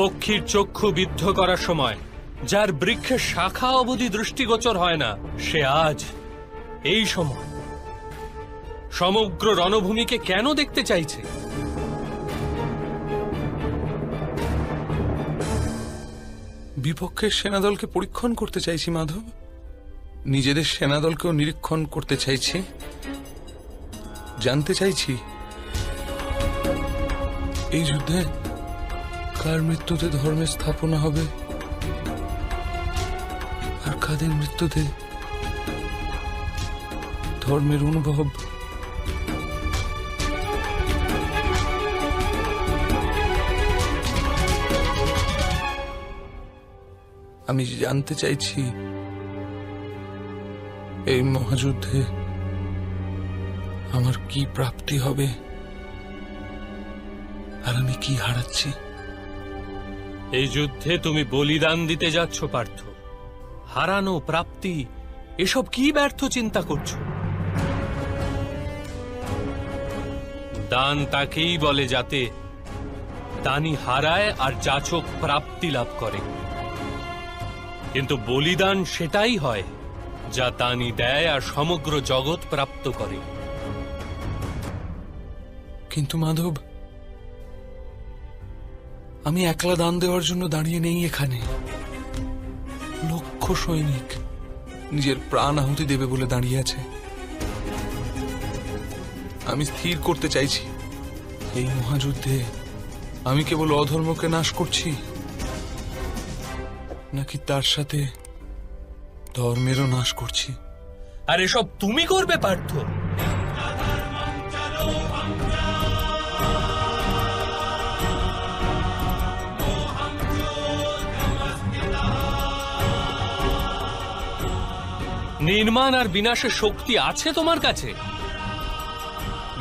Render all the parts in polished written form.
পক্ষীর চক্ষু বিদ্ধ করার সময় যার বৃক্ষের শাখা অবধি দৃষ্টিগোচর হয় না, সে আজ এই সময় সমগ্র রণভূমিকে কেন দেখতে চাইছে? বিপক্ষের সেনাদলকে পরীক্ষণ করতে চাইছি মাধব, নিজেদের সেনাদলকেও নিরীক্ষণ করতে চাইছি, জানতে চাইছি এই যুদ্ধে কার মৃত্যুতে ধর্মের স্থাপনা হবে আর কাদের মৃত্যুতে ধর্মের অনুভব। আমি জানতে চাইছি এই মহাযুদ্ধে আমার কি প্রাপ্তি হবে আর আমি কি হারাচ্ছি। এই যুদ্ধে তুমি বলিদান দিতে যাচ্ছ পার্থ। হারানো, প্রাপ্তি, এসব কি ব্যর্থ চিন্তা করছো? দান তাকেই বলে যাতে দানি হারায় আর যাচক প্রাপ্তি লাভ করে, কিন্তু বলিদান সেটাই হয় যা দানি দেয় আর সমগ্র জগৎ প্রাপ্ত করে। কিন্তু মাধব, আমি একলা দান দেওয়ার জন্য দাঁড়িয়ে নেই এখানে। লক্ষ সৈনিক নিজের প্রাণ আহুতি দেবে বলে দাঁড়িয়ে আছে। আমি স্থির করতে চাইছি এই মহাযুদ্ধে আমি কেবল অধর্মকে নাশ করছি নাকি তার সাথে ধর্মেরও নাশ করছি। আর এসব তুমি করবে পার্থ? নির্মাণ আর বিনাশের শক্তি আছে তোমার কাছে।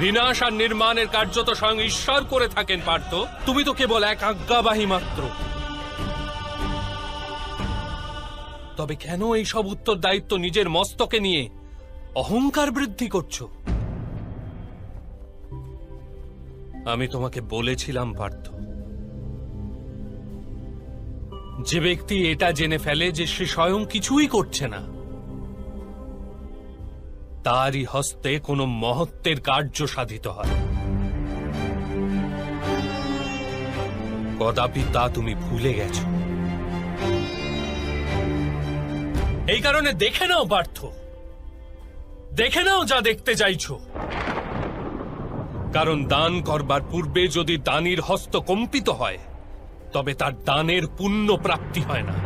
বিনাশ আর নির্মাণের কার্য তো স্বয়ং ঈশ্বর করে থাকেন পার্থ। তুমি তো কেবল এক আজ্ঞাবাহী মাত্র। তবে কেন এই সব উত্তরদায়িত্ব নিজের মস্তকে নিয়ে অহংকার বৃদ্ধি করছো? আমি তোমাকে বলেছিলাম পার্থ, যে ব্যক্তি এটা জেনে ফেলে যে সে স্বয়ং কিছুই করছে না, তারই হস্তে কোনো মহত্বের কার্য সাধিত হয়। কদাপি তা তুমি ভুলে গেছো। এই কারণে দেখে নাও পার্থ, দেখে নাও যা দেখতে চাইছো। কারণ দান করবার পূর্বে যদি দানির হস্ত কম্পিত হয়, তবে তার দানের পুণ্য প্রাপ্তি হয় না।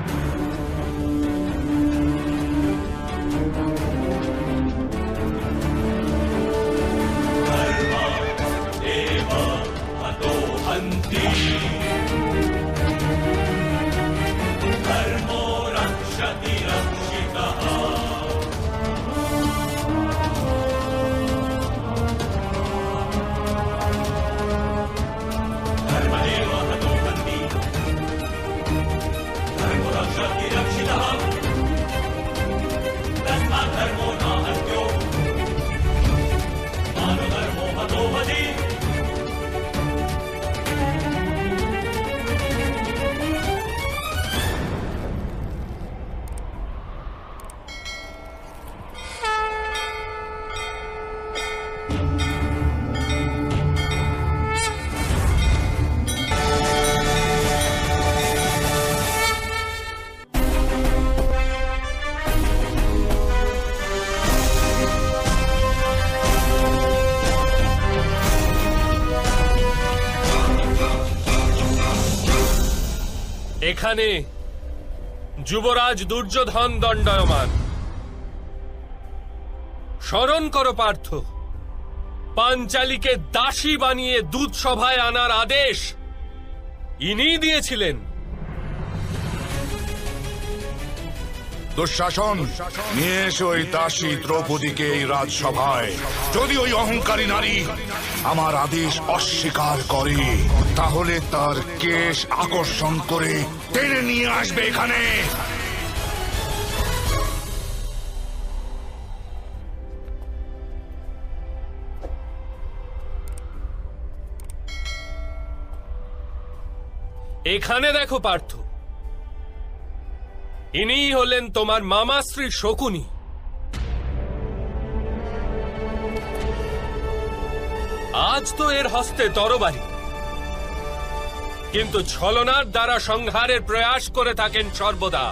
এখানে যুবরাজ দুর্যোধন দণ্ডায়মান। স্মরণ করো পার্থ, পাঞ্চালীকে দাসী বানিয়ে দূতসভায় আনার আদেশ ইনিই দিয়েছিলেন। দুঃশাসন, নিয়ে এসো ওই দাসী দ্রৌপদীকে এই রাজসভায়। যদি ওই অহংকারী নারী আমার আদেশ অস্বীকার করে, তাহলে তার কেশ আকর্ষণ করে টেনে নিয়ে আসবে এখানে। এখানে দেখো পার্থ, ইনিই হলেন তোমার মামা শ্রী শকুনি। আজ তো এর হস্তে তরবারি, কিন্তু ছলনার দ্বারা সংহারের প্রয়াস করে থাকেন সর্বদা।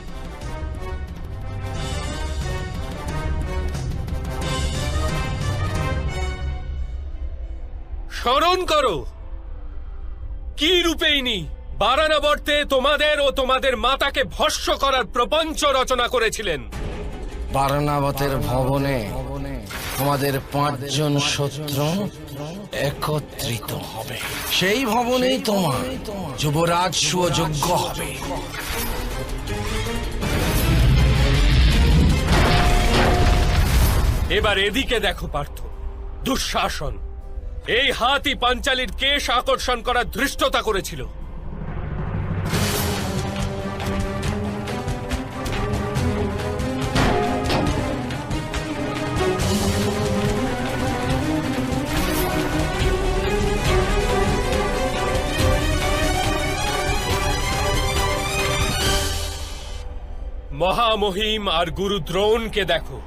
স্মরণ করো, কি রূপে ইনি বারানাবর্তে তোমাদের ও তোমাদের মাতাকে ভস্ম করার প্রপঞ্চ রচনা করেছিলেন। বারানাবতের ভবনে আমাদের 5 জন শত্রু একত্রিত হবে। সেই ভবনেই তোমার যুবরাজ সুযোগ্য হবে। এবার এদিকে দেখো পার্থ, দুঃশাসন এই হাতই পাঞ্চালীর কেশ আকর্ষণ করার ধৃষ্টতা করেছিল। মহামহিম আর গুরু দ্রোণকে দেখো,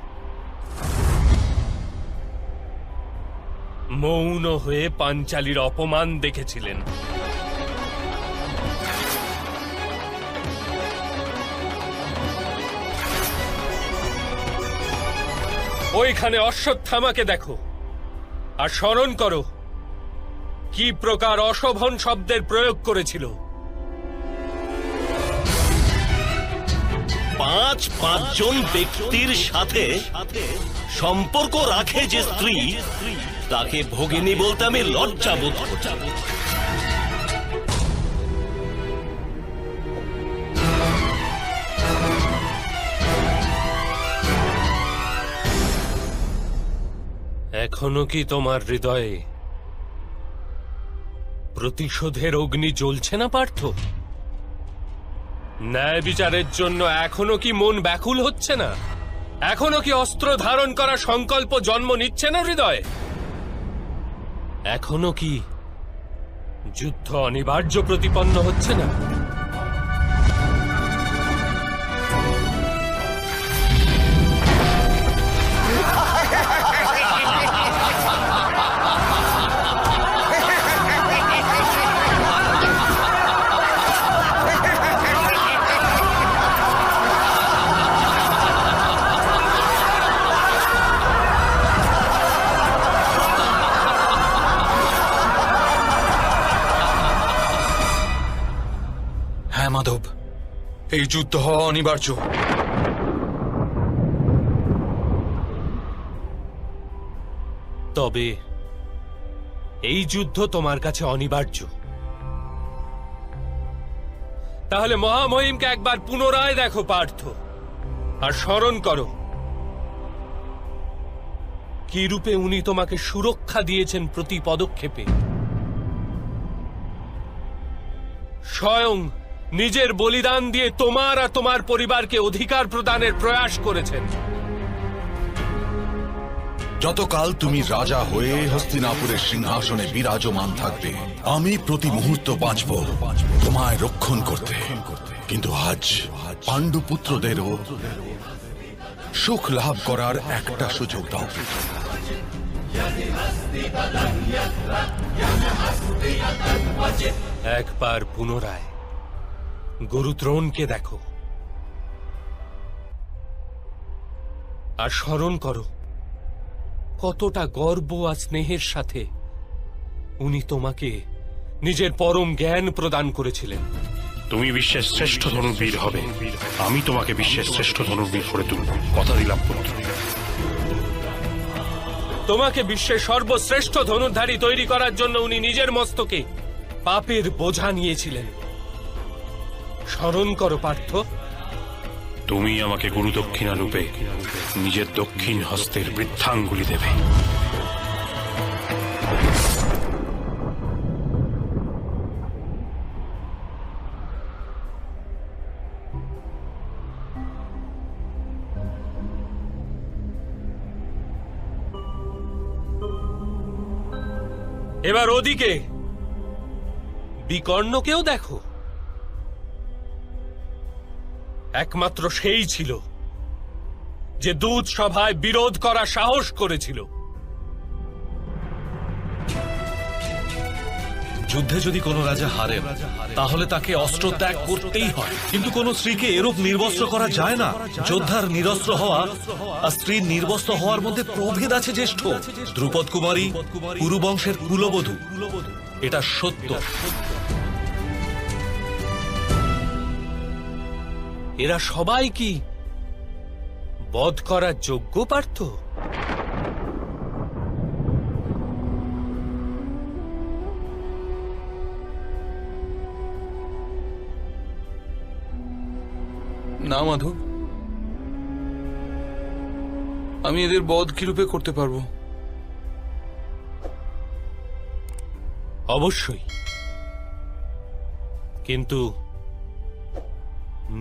মৌন হয়ে পাঞ্চালীর অপমান দেখেছিলেন। ওইখানে অশ্বত্থামাকে দেখো, আর স্মরণ করো কি প্রকার অশোভন শব্দের প্রয়োগ করেছিল। 5 জন ব্যক্তির সাথে সম্পর্ক রাখে যে স্ত্রী, তাকে ভগিনী বলতে আমি লজ্জা বোধ করছি। এখনো কি তোমার হৃদয়ে প্রতিশোধের অগ্নি জ্বলছে না পার্থ? ন্যায় বিচারের জন্য এখনো কি মন ব্যাকুল হচ্ছে না? এখনো কি অস্ত্র ধারণ করা সংকল্প জন্ম নিচ্ছে না হৃদয়ে? এখনো কি যুদ্ধ অনিবার্য প্রতিপন্ন হচ্ছে না? হ্যাঁ মাধব, এই যুদ্ধ হওয়া অনিবার্য। তবে এই যুদ্ধ তোমার কাছে অনিবার্য, তাহলে মহামহিমকে একবার পুনরায় দেখো পার্থ, আর স্মরণ করো কি রূপে উনি তোমাকে সুরক্ষা দিয়েছেন প্রতি পদক্ষেপে। স্বয়ং নিজের বলিদান দিয়ে তোমার আর তোমার পরিবারকে অধিকার প্রদানের প্রয়াস করেছেন। যতকাল তুমি রাজা হয়ে হস্তিনাপুরের সিংহাসনে বিরাজমান থাকবে, আমি প্রতি মুহূর্ত বাঁচব তোমায় রক্ষণ করতে। কিন্তু আজ পাণ্ডুপুত্রদেরও সুখ লাভ করার একটা সুযোগ দাও। একবার পুনরায় গুরুদ্রোণকে দেখো, আর স্মরণ করো কতটা গর্ব আর স্নেহের সাথে উনি তোমাকে নিজের পরম জ্ঞান প্রদান করেছিলেন। তুমি বিশ্বের শ্রেষ্ঠ ধনুর্বীর হবে, আমি তোমাকে বিশ্বের শ্রেষ্ঠ ধনুর্বীর করে তুলব, কথা দিলাম পুত্র। তোমাকে বিশ্বের সর্বশ্রেষ্ঠ ধনুর্ধারী তৈরি করার জন্য উনি নিজের মস্তকে পাপের বোঝা নিয়েছিলেন। স্মরণ করো পার্থ, তুমি আমাকে গুরু দক্ষিণা রূপে নিজের দক্ষিণ হস্তের বৃদ্ধাঙ্গুলি দেবে। এবার ওদিকে বিকর্ণকেও দেখো, একমাত্র সেই ছিল যে দূত সভায় বিরোধ করা সাহস করেছিল। যুদ্ধে যদি কোনো রাজা হারেন তাহলে তাকে অস্ত্র ত্যাগ করতেই হয়, কিন্তু কোনো স্ত্রীকে এরূপ নির্বস্ত্র করা যায় না। যোদ্ধার নিরস্ত্র হওয়া আর স্ত্রীর নির্বস্ত্র হওয়ার মধ্যে প্রভেদ আছে জ্যেষ্ঠ। দ্রুপদ কুমারী কুরুবংশের কুলবধূ, এটা সত্য। এরা সবাই কি বধ করার যোগ্য পার্থ? না মাধব, আমি এদের বধ কিরূপে করতে পারবো? অবশ্যই, কিন্তু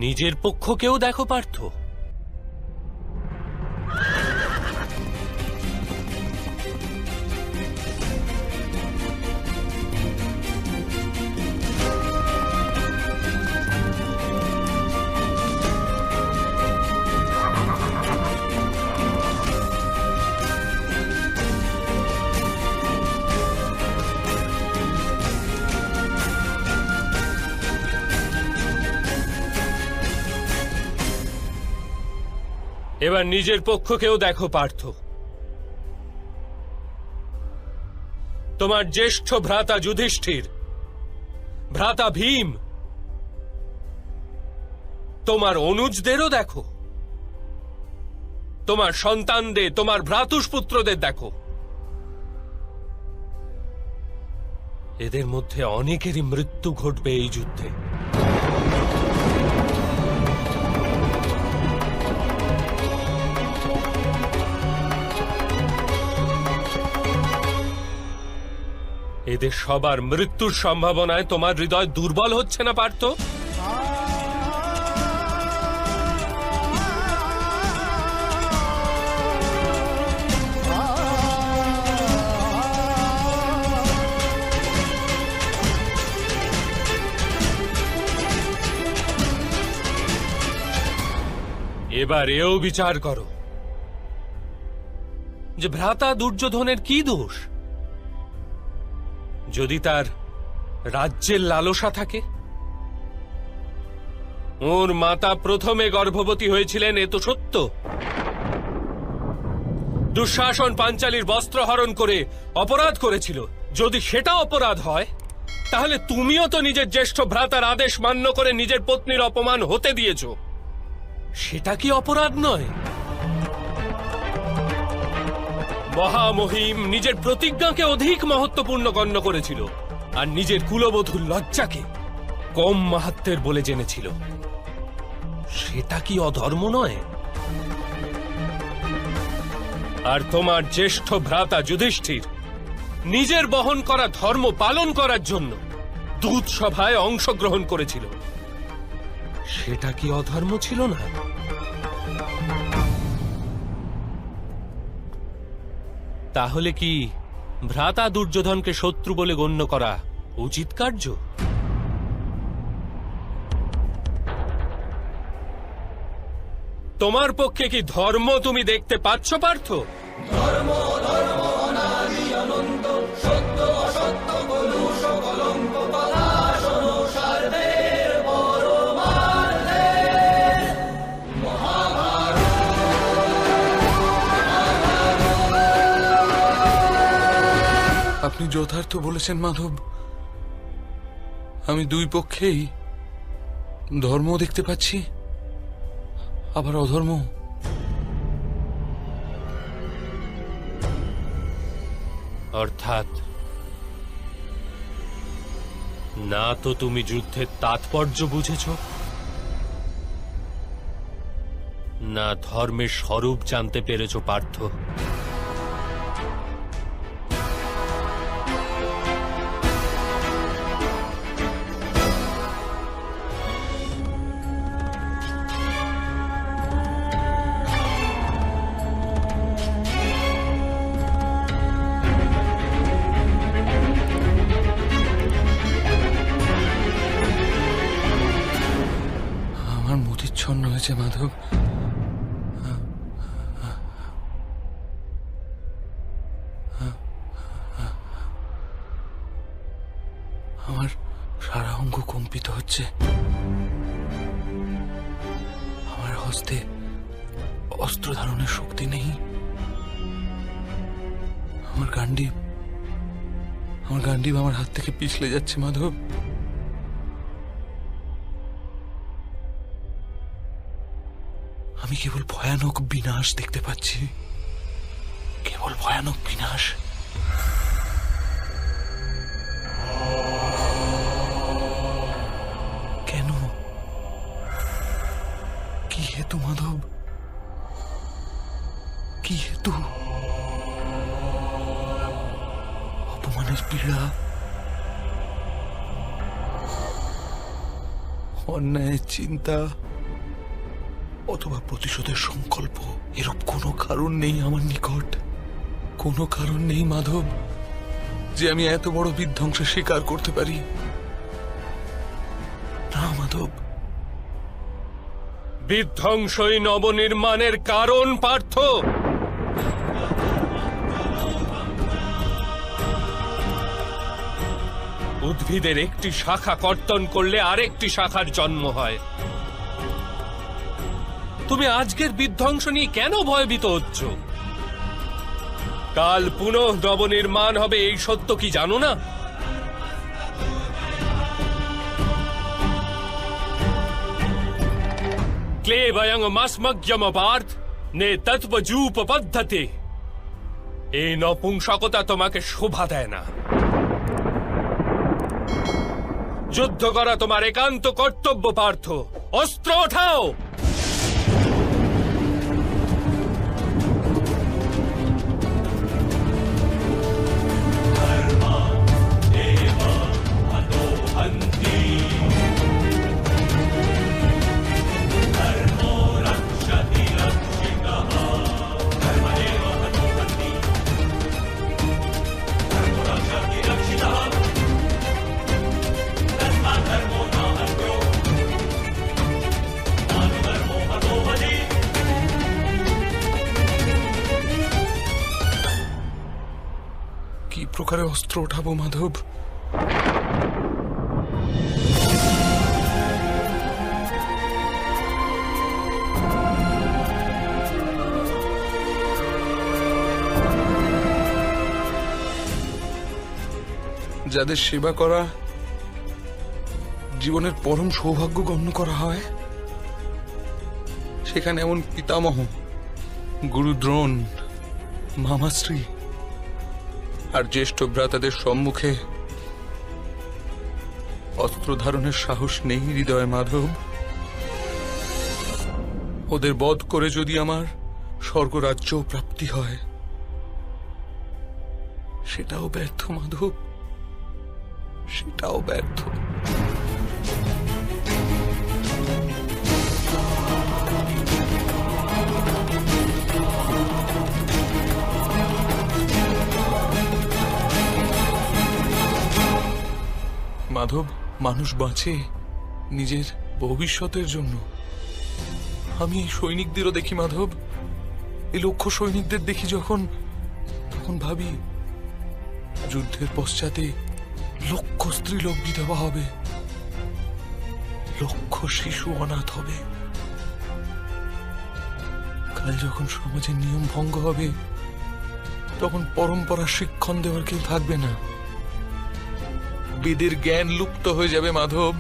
নিজের পক্ষকেও দেখো পার্থ। এবার নিজের পক্ষকেও দেখো পার্থ। তোমার জ্যেষ্ঠ ভ্রাতা যুধিষ্ঠির, ভ্রাতা ভীম, তোমার অনুজদেরও দেখো, তোমার সন্তানদের, তোমার ভ্রাতুষ্পুত্রদের দেখো। এদের মধ্যে অনেকেরই মৃত্যু ঘটবে এই যুদ্ধে। এদের সবার মৃত্যুর সম্ভাবনায় তোমার হৃদয় দুর্বল হচ্ছে না পার্থ? এবার এও বিচার করো যে ভ্রাতা দুর্যোধনের কি দোষ? যদি তার রাজ্যের লালসা থাকে, ওর মাতা প্রথমে গর্ভবতী হয়েছিলেন, এ তো সত্য। দুঃশাসন পাঞ্চালীর বস্ত্র হরণ করে অপরাধ করেছিল। যদি সেটা অপরাধ হয়, তাহলে তুমিও তো নিজের জ্যেষ্ঠ ভ্রাতার আদেশ মান্য করে নিজের পত্নীর অপমান হতে দিয়েছ। সেটা কি অপরাধ নয়? মহামহিম নিজের প্রতিজ্ঞাকে অধিক মহত্বপূর্ণ গণ্য করেছিল, আর নিজের কুলবধূর লজ্জাকে কম মাহাত্ম্যের বলে জেনেছিল। সেটা কি অধর্ম নয়? আর তোমার জ্যেষ্ঠ ভ্রাতা যুধিষ্ঠির নিজের বহন করা ধর্ম পালন করার জন্য দূত সভায় অংশগ্রহণ করেছিল। সেটা কি অধর্ম ছিল না? তাহলে কি ভ্রাতা দুর্যোধনকে শত্রু বলে গণ্য করা উচিত কার্য? তোমার পক্ষে কি ধর্ম তুমি দেখতে পাচ্ছ পার্থ? আপনি যথার্থ বলেছেন মাধব। আমি দুই পক্ষেই ধর্ম দেখতে পাচ্ছি, আবার অধর্ম। অর্থাৎ না তো তুমি যুদ্ধের তাৎপর্য বুঝেছ, না ধর্মের স্বরূপ জানতে পেরেছ পার্থ। আমার মতিচ্ছন্ন হয়েছে মাধব? আমার সারা অঙ্গ কম্পিত হচ্ছে। আমার হস্তে অস্ত্র ধারণের শক্তি নেই। আমার গান্ডীব আমার হাত থেকে পিছলে যাচ্ছে মাধব। আমি কেবল ভয়ানক বিনাশ দেখতে পাচ্ছি, কেবল ভয়ানক বিনাশ। কেন? কি হেতু মাধব? কি হেতু? অপমানের পীড়া, অন্যায়ের চিন্তা অথবা প্রতিশোধের সংকল্প, এরূপ কোনো কারণ নেই আমার নিকট। কোনো কারণ নেই মাধব যে আমি এত বড় বিধ্বংসের স্বীকার করতে পারি। না মাধব। বিধ্বংসই নবনির্মাণের কারণ পার্থ। উদ্ভিদের একটি শাখা কর্তন করলে আরেকটি শাখার জন্ম হয়। তুমি আজকের বিধ্বংস নিয়ে কেন ভয়ভীত হচ্ছ? কাল পুনঃ নবনির্মাণ হবে, এই সত্য কি জানো না? ক্লেবয়ং মাসমজ্ঞমপার্থ নে তৎপজূপ পদ্ধতি। এই নপুংসকতা তোমাকে শোভা দেয় না। যুদ্ধ করা তোমার একান্ত কর্তব্য পার্থ। অস্ত্র ওঠাও। কি প্রকারে অস্ত্র ওঠাবো মাধব? যাদের সেবা করা জীবনের পরম সৌভাগ্য গণ্য করা হয়, সেখানে এমন পিতামহ, গুরু দ্রোণ, মামাশ্রী আর জ্যেষ্ঠ ভ্রাতাদের সম্মুখে অস্ত্র ধারণের সাহস নেই হৃদয় মাধব। ওদের বধ করে যদি আমার স্বর্গরাজ্য প্রাপ্তি হয়, সেটাও ব্যর্থ মাধব, সেটাও ব্যর্থ। মাধব, মানুষ বাঁচে নিজের ভবিষ্যতের জন্য। আমি এই সৈনিকদেরও দেখি মাধব, এই লক্ষ্য সৈনিকদের দেখি যখন, তখন ভাবি যুদ্ধের পশ্চাতে লক্ষ স্ত্রীলোক বিধবা হবে, লক্ষ শিশু অনাথ হবে। কাল যখন সমাজের নিয়ম ভঙ্গ হবে, তখন পরম্পরা শিক্ষণ দেওয়ার কেউ থাকবে না। বেদের জ্ঞান লুপ্ত হয়ে যাবে মাধব।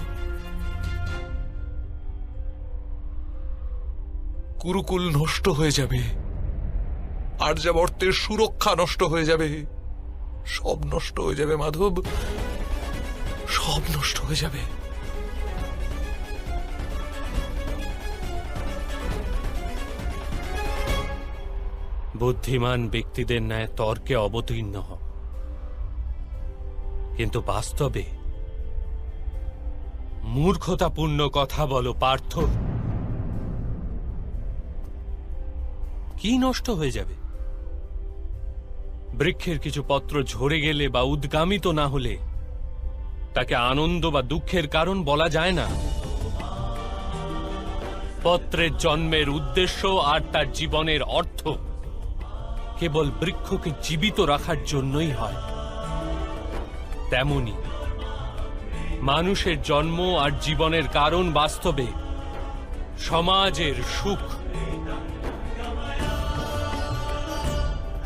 কুরুকুল নষ্ট হয়ে যাবে, আর্যাবর্তের সুরক্ষা নষ্ট হয়ে যাবে, সব নষ্ট হয়ে যাবে মাধব, সব নষ্ট হয়ে যাবে। বুদ্ধিমান ব্যক্তিদের ন্যায় তর্কে অবতীর্ণ হও, কিন্তু বাস্তবে মূর্খতাপূর্ণ কথা বলো পার্থ। কি নষ্ট হয়ে যাবে? বৃক্ষের কিছু পত্র ঝরে গেলে বা উদ্গামিত না হলে তাকে আনন্দ বা দুঃখের কারণ বলা যায় না। পত্রের জন্মের উদ্দেশ্য আর তার জীবনের অর্থ কেবল বৃক্ষকে জীবিত রাখার জন্যই হয়, তেমনি মানুষের জন্ম আর জীবনের কারণ বাস্তবে সমাজের সুখ,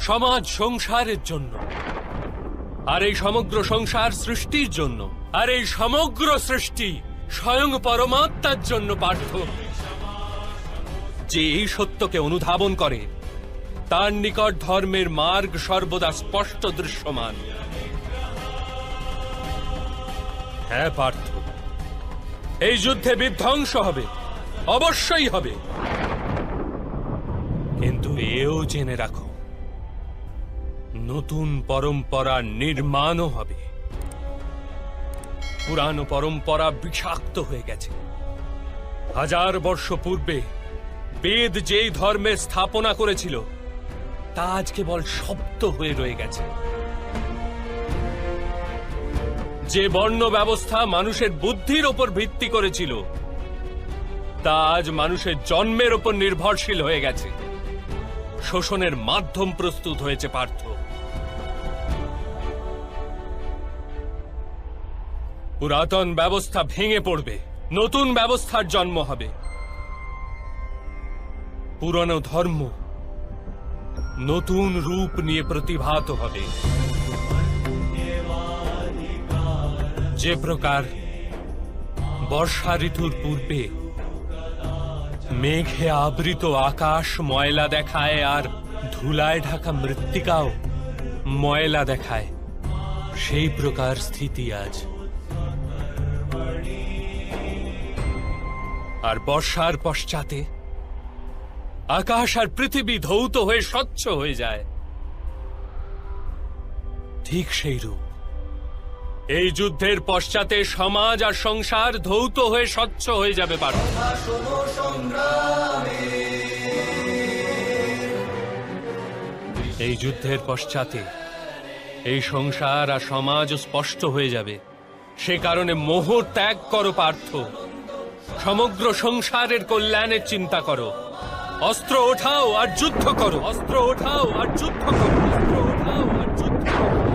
সমাজ সংসারের জন্য, আর এই সমগ্র সংসার সৃষ্টির জন্য, আর এই সমগ্র সৃষ্টি স্বয়ং পরমাত্মার জন্য পার্থ। যে এই সত্যকে অনুধাবন করে তার নিকট ধর্মের মার্গ সর্বদা স্পষ্ট দৃশ্যমান। হ্যাঁ পার্থ, এই যুদ্ধে বিধ্বংস হবে, অবশ্যই হবে, কিন্তু এও জেনে রাখো নতুন পরম্পরার নির্মাণও হবে। পুরানো পরম্পরা বিষাক্ত হয়ে গেছে। 1000 বর্ষ পূর্বে বেদ যেই ধর্মের স্থাপনা করেছিল তা আজ কেবল শব্দ হয়ে রয়ে গেছে। যে বর্ণ ব্যবস্থা মানুষের বুদ্ধির ওপর ভিত্তি করেছিল তা আজ মানুষের জন্মের ওপর নির্ভরশীল হয়ে গেছে। শোষণের মাধ্যম প্রস্তুত হয়েছে পার্থ। পুরাতন ব্যবস্থা ভেঙে পড়বে, নতুন ব্যবস্থার জন্ম হবে। পুরনো ধর্ম নতুন রূপ নিয়ে প্রতিভাত হবে। যে প্রকার বর্ষা ঋতুর পূর্বে মেঘে আবৃত আকাশ ময়লা দেখায় আর ধুলায় ঢাকা মৃত্তিকাও ময়লা দেখায়, সেই প্রকার স্থিতি আজ। আর বর্ষার পশ্চাতে আকাশ আর পৃথিবী ধৌত হয়ে স্বচ্ছ হয়ে যায়, ঠিক সেই রূপ এই যুদ্ধের পশ্চাতে সমাজ আর সংসার ধৌত হয়ে স্বচ্ছ হয়ে যাবে পার্থ। এই যুদ্ধের পশ্চাতে এই সংসার আর সমাজ স্পষ্ট হয়ে যাবে। সে কারণে মোহ ত্যাগ করো পার্থ, সমগ্র সংসারের কল্যাণের চিন্তা করো। অস্ত্র ওঠাও আর যুদ্ধ করো, অস্ত্র ওঠাও আর যুদ্ধ করো, অস্ত্র ওঠাও আর যুদ্ধ করো।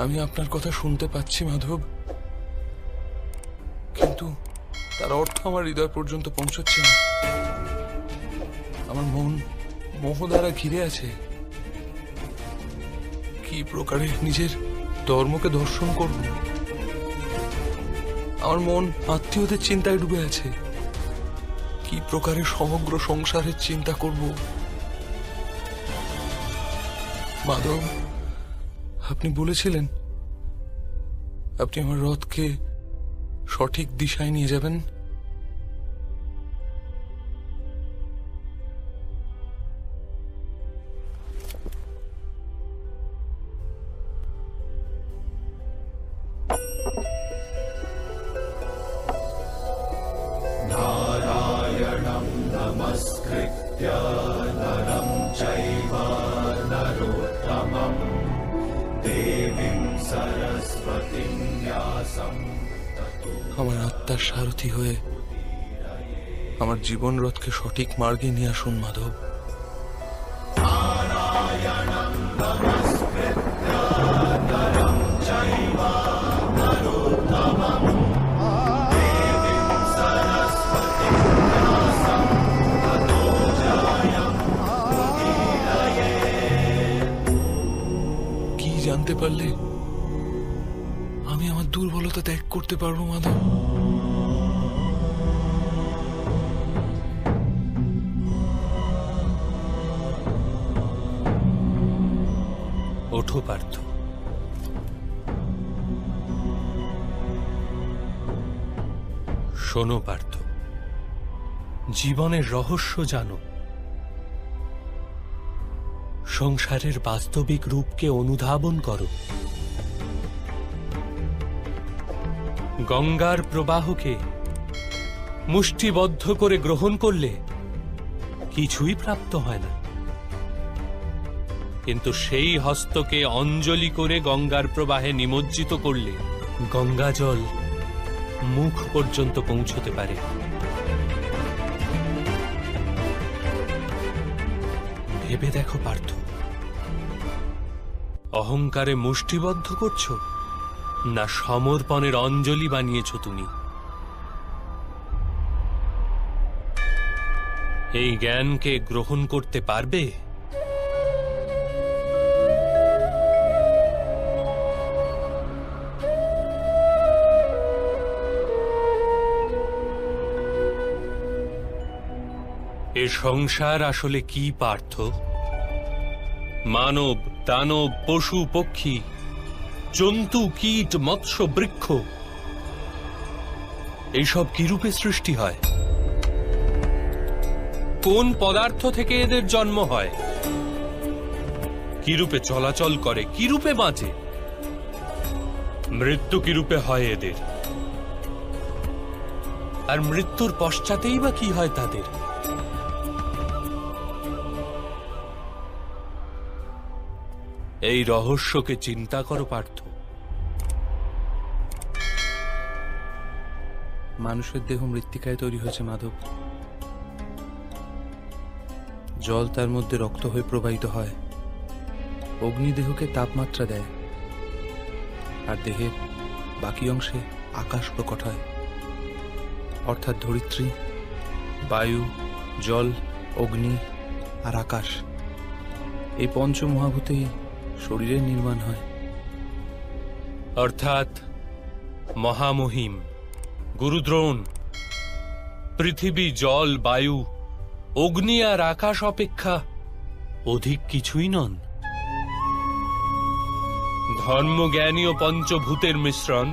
আমি আপনার কথা শুনতে পাচ্ছি মাধব, কিন্তু তার অর্থ আমার হৃদয় পর্যন্ত পৌঁছচ্ছে না। আমার মন মোহ দ্বারা ঘিরে আছে। কি প্রকারে নিজের ধর্মকে দর্শন করব? আমার মন আত্মীয়দের চিন্তায় ডুবে আছে। কি প্রকারে সমগ্র সংসারের চিন্তা করব? মাধব, আপনি বলেছিলেন আপনি আমার রথকে সঠিক দিশায় নিয়ে যাবেন। আমার আত্মার সারথি হয়ে আমার জীবন রথকে সঠিক মার্গে নিয়ে আসুন মাধব। কি জানতে পারলে আমি আমার দুর্বলতা ত্যাগ করতে পারবো মাধব? ওঠো পার্থ, শোনো পার্থ, জীবনের রহস্য জানো, সংসারের বাস্তবিক রূপকে অনুধাবন করো। গঙ্গার প্রবাহকে মুষ্টিবদ্ধ করে গ্রহণ করলে কিছুই প্রাপ্ত হয় না। কিন্তু সেই হস্তকে অঞ্জলি করে গঙ্গার প্রবাহে নিমজ্জিত করলে গঙ্গা জল মুখ পর্যন্ত পৌঁছতে পারে। ভেবে দেখো পার্থ, অহংকারে মুষ্টিবদ্ধ করছো না সমর্পণের অঞ্জলি বানিয়েছ তুমি? এই জ্ঞানকে গ্রহণ করতে পারবে? এ সংসার আসলে কি পার্থ? মানব, দানব, পশু, পক্ষী, জন্তু, কীট, মৎস্য, বৃক্ষ, এইসব কি রূপে সৃষ্টি হয়? কোন পদার্থ থেকে এদের জন্ম হয়? কি রূপে চলাচল করে, কি রূপে বাঁচে? মৃত্যু কি রূপে হয় এদের? আর মৃত্যুর পশ্চাতেই বা কি হয় তাদের? এই রহস্যকে চিন্তা করো পার্থ। মানুষের দেহ মৃত্তিকায় তৈরি হয়েছে মাধব। জল তার মধ্যে রক্ত হয়ে প্রবাহিত হয়, অগ্নিদেহকে তাপমাত্রা দেয়, আর দেহের বাকি অংশে আকাশ প্রকট হয়, অর্থাৎ ধরিত্রী, বায়ু, জল, অগ্নি আর আকাশ, এই পঞ্চমহাভূতেই শরীরের নির্মাণ হয়। অর্থাৎ মহামহিম গুরুদ্রোণ পৃথিবী, জল, বায়ু, অগ্নি আর আকাশ অপেক্ষা অধিক কিছুই নন। ধর্মজ্ঞানী ও পঞ্চভূতের মিশ্রণ,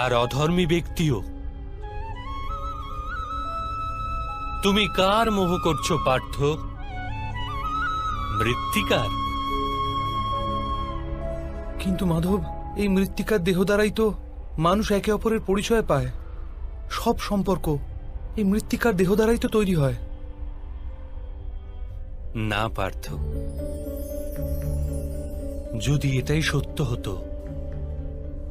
আর অধর্মী ব্যক্তিও। তুমি কার মোহ করছো পার্থ? মৃত্তিকার? কিন্তু মাধব, এই মৃত্তিকার দেহ দ্বারাই তো মানুষ একে অপরের পরিচয় পায়। সব সম্পর্ক এই মৃত্তিকার দেহ দ্বারাই তো তৈরি হয়। না পার্থ, যদি এটাই সত্য হতো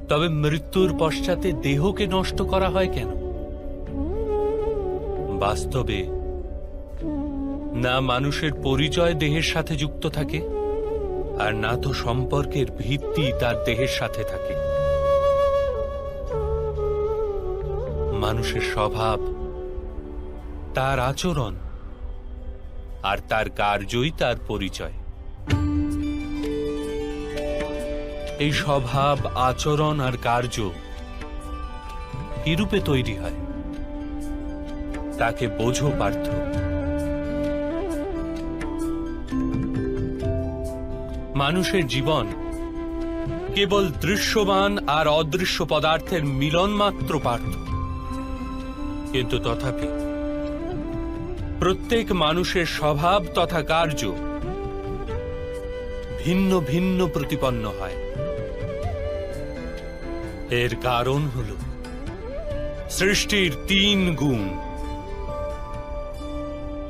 তবে মৃত্যুর পশ্চাতে দেহকে নষ্ট করা হয় কেন? বাস্তবে না মানুষের পরিচয় দেহের সাথে যুক্ত থাকে, আর না তো সম্পর্কের ভিত্তি তার দেহের সাথে থাকে। মানুষের স্বভাব, তার আচরণ আর তার কার্যই তার পরিচয়। এই স্বভাব, আচরণ আর কার্য কি রূপে তৈরি হয় তাকে বোঝো পার্থ। মানুষের জীবন কেবল দৃশ্যমান আর অদৃশ্য পদার্থের মিলন মাত্র পার্থ। কিন্তু তথাপি প্রত্যেক মানুষের স্বভাব তথা কার্য ভিন্ন ভিন্ন প্রতিপন্ন হয়। এর কারণ হল সৃষ্টির 3 গুণ: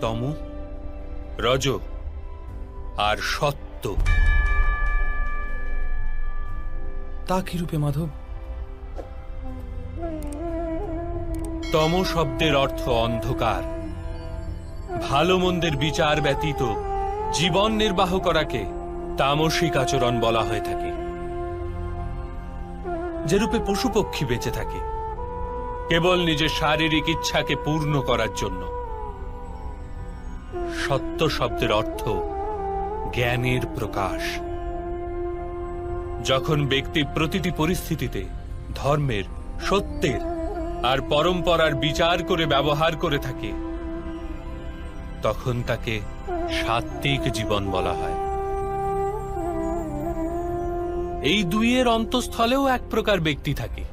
তম, রজ আর সত্য। তা কি রূপে মাধব? তম শব্দের অর্থ অন্ধকার। ভালো মন্দের বিচার ব্যতীত জীবন নির্বাহ করাকে তামসিক আচরণ বলা হয়ে থাকে। যেরূপে পশু পক্ষী বেঁচে থাকে কেবল নিজের শারীরিক ইচ্ছাকে পূর্ণ করার জন্য। সত্য শব্দের অর্থ জ্ঞানের প্রকাশ। যখন ব্যক্তি প্রতিটি পরিস্থিতিতে ধর্মের, সত্যের আর পরম্পরার বিচার করে ব্যবহার করে থাকে তখন তাকে সাত্ত্বিক জীবন বলা হয়। এই দুইয়ের অন্তঃস্থলেও এক প্রকার ব্যক্তি থাকে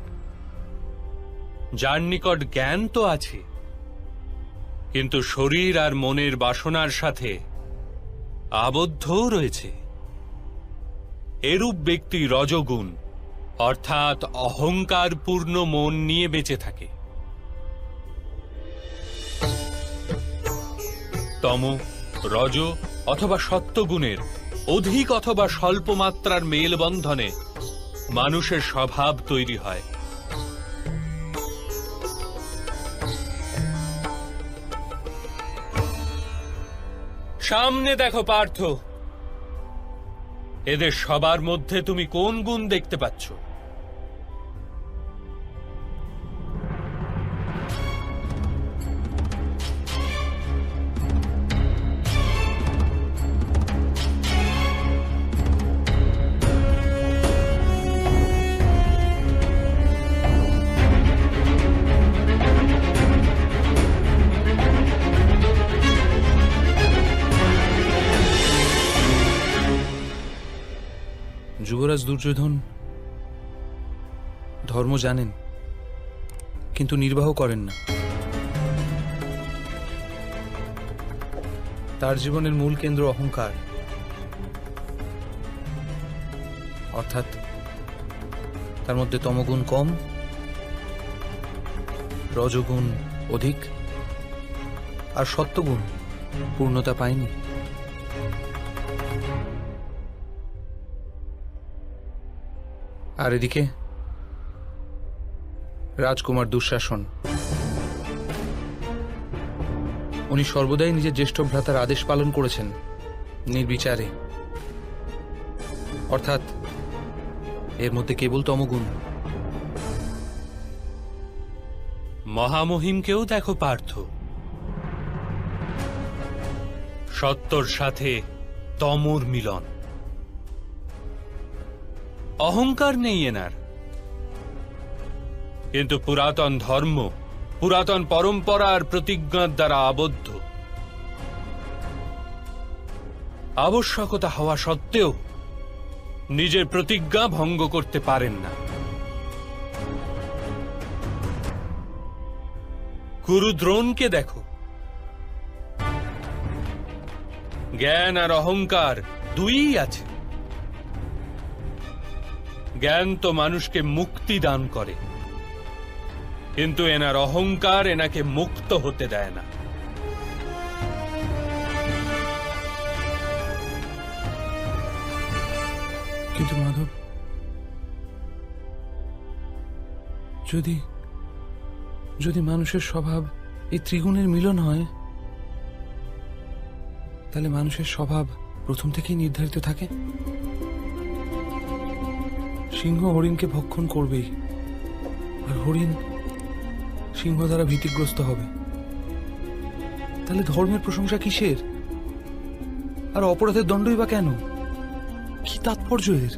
যার নিকট জ্ঞান তো আছে, কিন্তু শরীর আর মনের বাসনার সাথে আবদ্ধও রয়েছে। এরূপ ব্যক্তি রজগুণ অর্থাৎ অহংকারপূর্ণ মন নিয়ে বেঁচে থাকে। তম, রজ অথবা সত্যগুণের অধিক অথবা স্বল্প মাত্রার মেলবন্ধনে মানুষের স্বভাব তৈরি হয়। সামনে দেখো পার্থ, এদের সবার মধ্যে তুমি কোন গুণ দেখতে পাচ্ছ? যুবরাজ দুর্যোধন ধর্ম জানেন, কিন্তু নির্বাহ করেন না। তার জীবনের মূল কেন্দ্র অহংকার, অর্থাৎ তার মধ্যে তমগুণ কম, রজগুণ অধিক, আর সত্যগুণ পূর্ণতা পায়নি। আর এদিকে রাজকুমার দুঃশাসন, উনি সর্বদাই নিজের জ্যেষ্ঠ ভ্রাতার আদেশ পালন করেছেন নির্বিচারে, অর্থাৎ এর মধ্যে কেবল তমগুণ। মহামহিমকেও দেখো পার্থ, সত্যর সাথে তমর মিলন। অহংকার নেই এনার, কিন্তু পুরাতন ধর্ম, পুরাতন পরম্পরার প্রতিজ্ঞার দ্বারা আবদ্ধ। আবশ্যকতা হওয়া সত্ত্বেও নিজের প্রতিজ্ঞা ভঙ্গ করতে পারেন না। গুরু দ্রোণকে দেখো, জ্ঞান আর অহংকার দুইই আছে। জ্ঞান তো মানুষকে মুক্তি দান করে, কিন্তু এনার অহংকার এনাকে মুক্ত হতে দেয় না। কিন্তু মাধব, যদি যদি মানুষের স্বভাব এই ত্রিগুণের মিলন হয়, তাহলে মানুষের স্বভাব প্রথম থেকেই নির্ধারিত থাকে। সিংহ হরিণকে ভক্ষণ করবেই, আর হরিণ সিংহ দ্বারা ভীতিগ্রস্ত হবে। তাহলে ধর্মের প্রশংসা কিসের? আর অপরাধের দণ্ডই বা কেন? কি তাৎপর্য এর?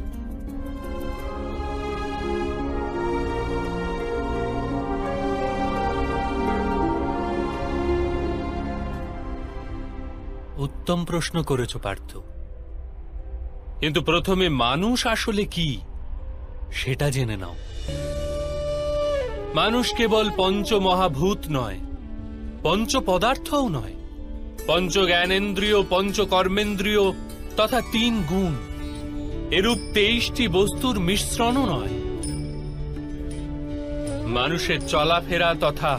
উত্তম প্রশ্ন করেছ পার্থ, কিন্তু প্রথমে মানুষ আসলে কি সেটা জেনে নাও। মানুষ কেবল পঞ্চ মহাভূত নয়, পঞ্চ পদার্থও নয়, পঞ্চ জ্ঞানেন্দ্রিয়, পঞ্চ কর্মেন্দ্রিয় তথা 3 গুণ, এরূপ 23টি বস্তুর মিশ্রণও নয়। মানুষের চলাফেরা তথা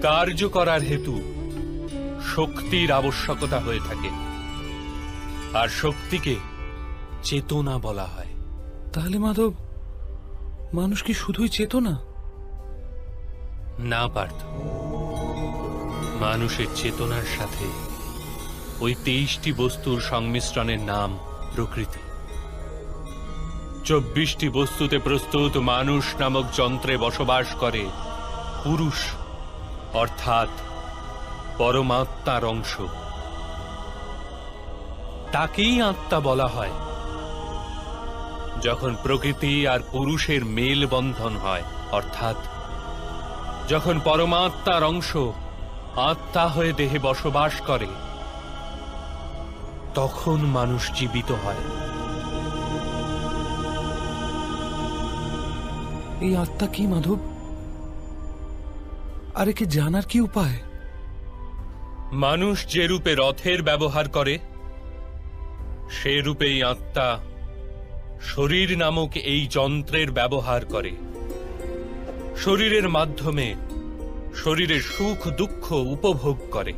কার্য করার হেতু শক্তির আবশ্যকতা হয়ে থাকে, আর শক্তিকে চেতনা বলা হয়। তাহলে মাধব, মানুষ কি শুধুই চেতনা? না পার্থ, মানুষের চেতনার সাথে ওই 23টি বস্তুর সংমিশ্রণের নাম প্রকৃতি। 24টি বস্তুতে প্রস্তুত মানুষ নামক যন্ত্রে বসবাস করে পুরুষ, অর্থাৎ পরমাত্মার অংশ। তাকেই আত্মা বলা হয়। যখন প্রকৃতি আর পুরুষের মেল বন্ধন হয়, অর্থাৎ যখন পরমাত্মার অংশ আত্মা হয়ে দেহে বসবাস করে, তখন মানুষ জীবিত হয়। এই আত্মা কি মাধব? আর একে জানার কি উপায়? মানুষ যে রূপে রথের ব্যবহার করে, সে রূপেই আত্মা শরীর নামক এই যন্ত্রের ব্যবহার করে। শরীরের মাধ্যমে শরীরের সুখ দুঃখ উপভোগ করে।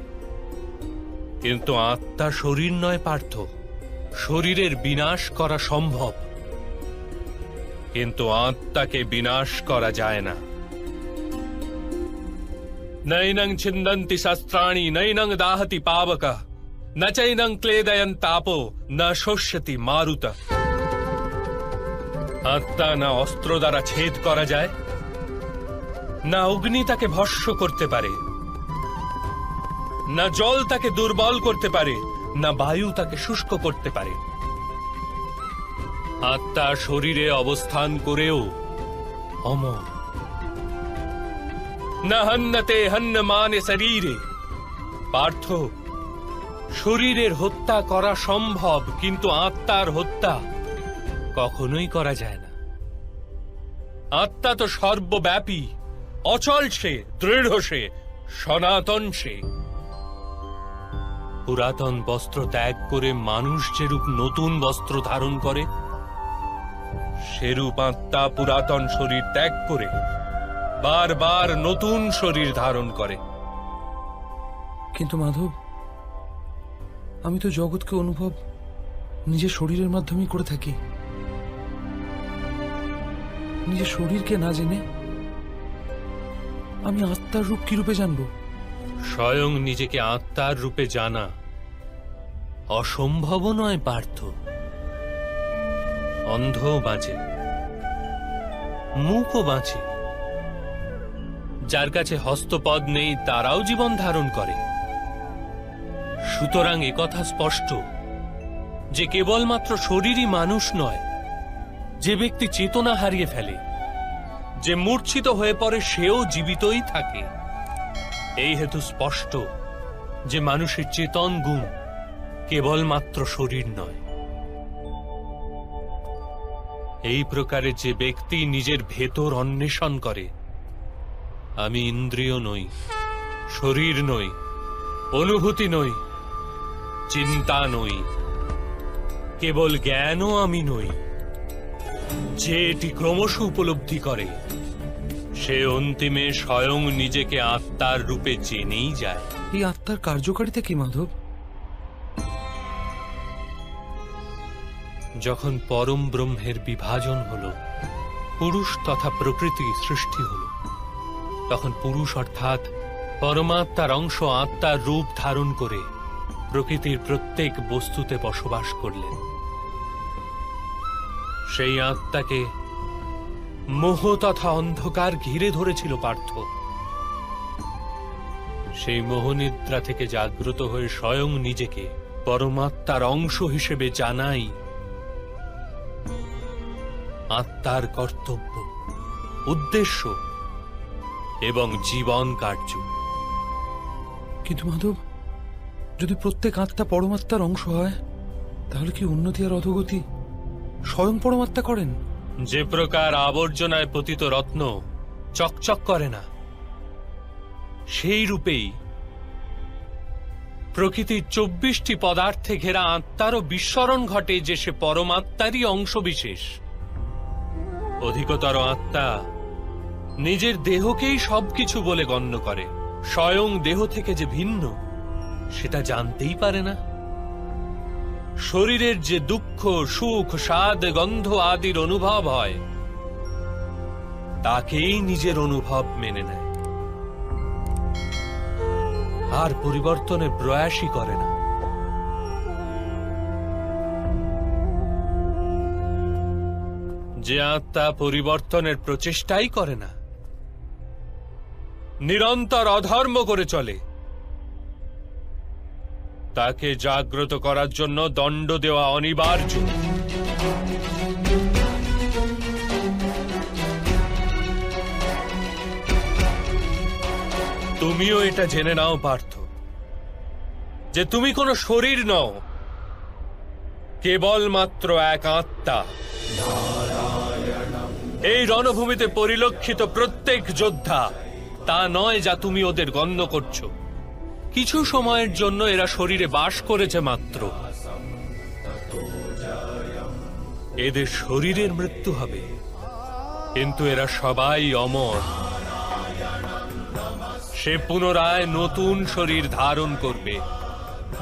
কিন্তু আত্মা শরীর নয় পার্থ। শরীরের বিনাশ করা সম্ভব, কিন্তু আত্মাকে বিনাশ করা যায় না। নৈনং ছিন্দন্তি শস্ত্রাণি নৈনং দাহতি পাবক ন চৈনং ক্লেদয়ন তাপো ন শোষ্যতি মারুত। আত্মা না অস্ত্র দ্বারা ছেদ করা যায়, না অগ্নি তাকে ভস্ম করতে পারে, না জল তাকে দুর্বল করতে পারে, না বায়ু তাকে শুষ্ক করতে পারে। আত্মা শরীরে অবস্থান করেও অমর। না হন্যতে হন্য মানে শরীরে। পার্থ, শরীরের হত্যা করা সম্ভব, কিন্তু আত্মার হত্যা কখনোই করা যায় না। আত্মা তো সর্বব্যাপী, অচল সে, দৃঢ় সে, সনাতন সে। পুরাতন বস্ত্র ত্যাগ করে মানুষ যেরূপ নতুন বস্ত্র ধারণ করে, সেরূপ আত্মা পুরাতন শরীর ত্যাগ করে বারবার নতুন শরীর ধারণ করে। কিন্তু মাধব, আমি তো জগৎকে অনুভব নিজের শরীরের মাধ্যমেই করে থাকি। নিজের শরীরকে না জেনে আমি আত্মার রূপ কি রূপে জানবো? স্বয়ং নিজেকে আত্মার রূপে জানা অসম্ভব নয় পার্থ। অন্ধও বাঁচে, মূকও বাঁচে, যার কাছে হস্তপদ নেই তারাও জীবন ধারণ করে। সুতরাং একথা স্পষ্ট যে কেবলমাত্র শরীরই মানুষ নয়। যে ব্যক্তি চেতনা হারিয়ে ফেলে, যে মূর্ছিত হয়ে পড়ে, সেও জীবিতই থাকে। এই হেতু স্পষ্ট যে মানুষের চেতন গুণ কেবলমাত্র শরীর নয়। এই প্রকারে যে ব্যক্তি নিজের ভেতর অন্বেষণ করে, আমি ইন্দ্রিয় নই, শরীর নই, অনুভূতি নই, চিন্তা নই, কেবল জ্ঞানও আমি নই, যে এটি ক্রমশ উপলব্ধি করে, সে অন্তিমে স্বয়ং নিজেকে আত্মার রূপে জেনেই যায়। এই আত্মার কার্যকারিতা কি মাধব? যখন পরম ব্রহ্মের বিভাজন হল, পুরুষ তথা প্রকৃতি সৃষ্টি হল, তখন পুরুষ অর্থাৎ পরমাত্মার অংশ আত্মার রূপ ধারণ করে প্রকৃতির প্রত্যেক বস্তুতে বসবাস করলেন। সেই আত্মাকে মোহ তথা অন্ধকার ঘিরে ধরেছিল পার্থ। সেই মোহনিদ্রা থেকে জাগ্রত হয়ে স্বয়ং নিজেকে পরমাত্মার অংশ হিসেবে জানাই আত্মার কর্তব্য, উদ্দেশ্য এবং জীবন কার্য। কিন্তু মাধব, যদি প্রত্যেক আত্মা পরমাত্মার অংশ হয়, তাহলে কি উন্নতি আর অধোগতি স্বয়ং পরমাত্মা করেন? যে প্রকার আবর্জনায় পতিত রত্ন চকচক করে না, সেই রূপেই প্রকৃতির 24টি পদার্থে ঘেরা আত্মারও বিস্মরণ ঘটে যে সে পরমাত্মারই অংশ বিশেষ। অধিকতর আত্মা নিজের দেহকেই সবকিছু বলে গণ্য করে, স্বয়ং দেহ থেকে যে ভিন্ন সেটা জানতেই পারে না। শরীরের যে দুঃখ, সুখ, স্বাদ, গন্ধ আদির অনুভব হয়, তাকেই নিজের অনুভব মেনে নেয়, আর পরিবর্তনের প্রয়াসই করে না। যে আত্মা পরিবর্তনের প্রচেষ্টাই করে না, নিরন্তর অধর্ম করে চলে, তাকে জাগ্রত করার জন্য দণ্ড দেওয়া অনিবার্য। তুমিও এটা জেনে নাও পার্থ, যে তুমি কোনো শরীর নও, কেবলমাত্র এক আত্মা। এই রণভূমিতে পরিলক্ষিত প্রত্যেক যোদ্ধা তা নয় যা তুমি ওদের গণ্য করছো। কিছু সময়ের জন্য এরা শরীরে বাস করেছে মাত্র, এদের শরীরের মৃত্যু হবে, কিন্তু এরা সবাই অমর। সে পুনরায় নতুন শরীর ধারণ করবে,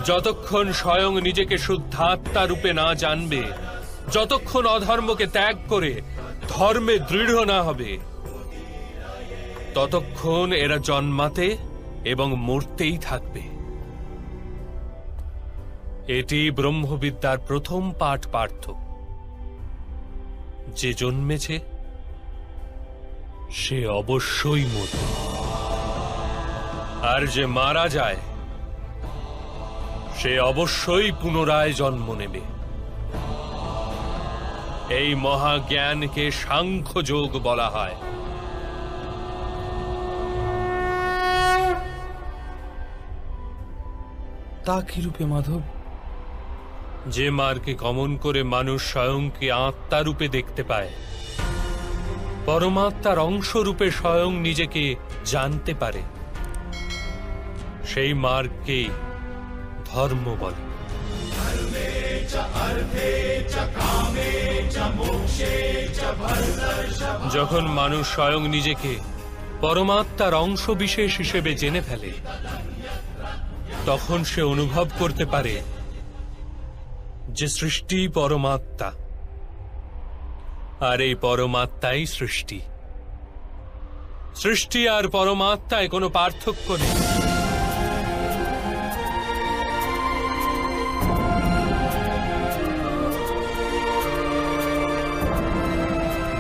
যতক্ষণ স্বয়ং নিজেকে শুদ্ধাত্মা রূপে না জানবে, যতক্ষণ অধর্মকে ত্যাগ করে ধর্মে দৃঢ় না হবে, ততক্ষণ এরা জন্মাতে এবং মরতেই থাকবে। এটি ব্রহ্মবিদ্যার প্রথম পাঠ পার্থ। যে জন্মেছে সে অবশ্যই মরবে, আর যে মারা যায় সে অবশ্যই পুনরায় জন্ম নেবে। এই মহাজ্ঞানকে সাংখ্য যোগ বলা হয়। তা কি রূপে মাধব? যে মার্গে গমন করে মানুষ স্বয়ংকে আত্মা রূপে দেখতে পায়, পরমাত্মার অংশ রূপে স্বয়ং নিজেকে জানতে পারে, সেই মার্গকে ধর্ম বলে। যখন মানুষ স্বয়ং নিজেকে পরমাত্মার অংশ বিশেষ হিসেবে জেনে ফেলে, তখন সে অনুভব করতে পারে যে সৃষ্টি পরমাত্মা, আর এই পরমাত্মাই সৃষ্টি। সৃষ্টি আর পরমাত্মায় কোনো পার্থক্য নেই।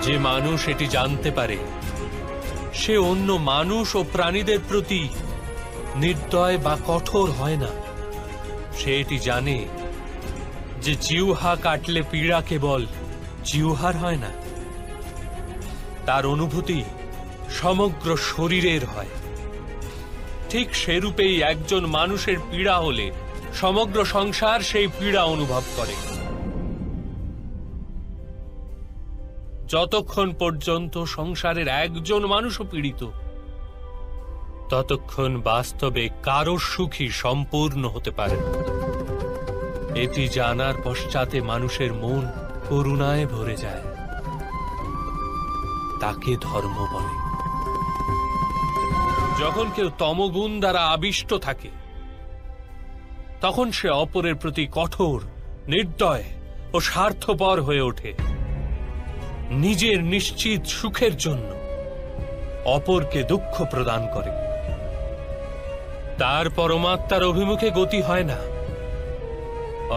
যে মানুষ এটি জানতে পারে, সে অন্য মানুষ ও প্রাণীদের প্রতি নির্দয় বা কঠোর হয় না। সে এটি জানে যে জিহ্বা কাটলে পীড়া কেবল জিহ্বার হয় না, তার অনুভূতি সমগ্র শরীরের হয়। ঠিক সেরূপেই একজন মানুষের পীড়া হলে সমগ্র সংসার সেই পীড়া অনুভব করে। যতক্ষণ পর্যন্ত সংসারের একজন মানুষও পীড়িত, ততক্ষণ বাস্তবে কারো সুখী সম্পূর্ণ হতে পারে না। এটি জানার পশ্চাতে মানুষের মন করুণায় ভরে যায়। তাকে ধর্ম বলে। যখন কেউ তমগুণ দ্বারা আবিষ্ট থাকে, তখন সে অপরের প্রতি কঠোর, নির্দয় ও স্বার্থপর হয়ে ওঠে। নিজের নিশ্চিত সুখের জন্য অপরকে দুঃখ প্রদান করে। তার পরমাত্মার অভিমুখে গতি হয় না,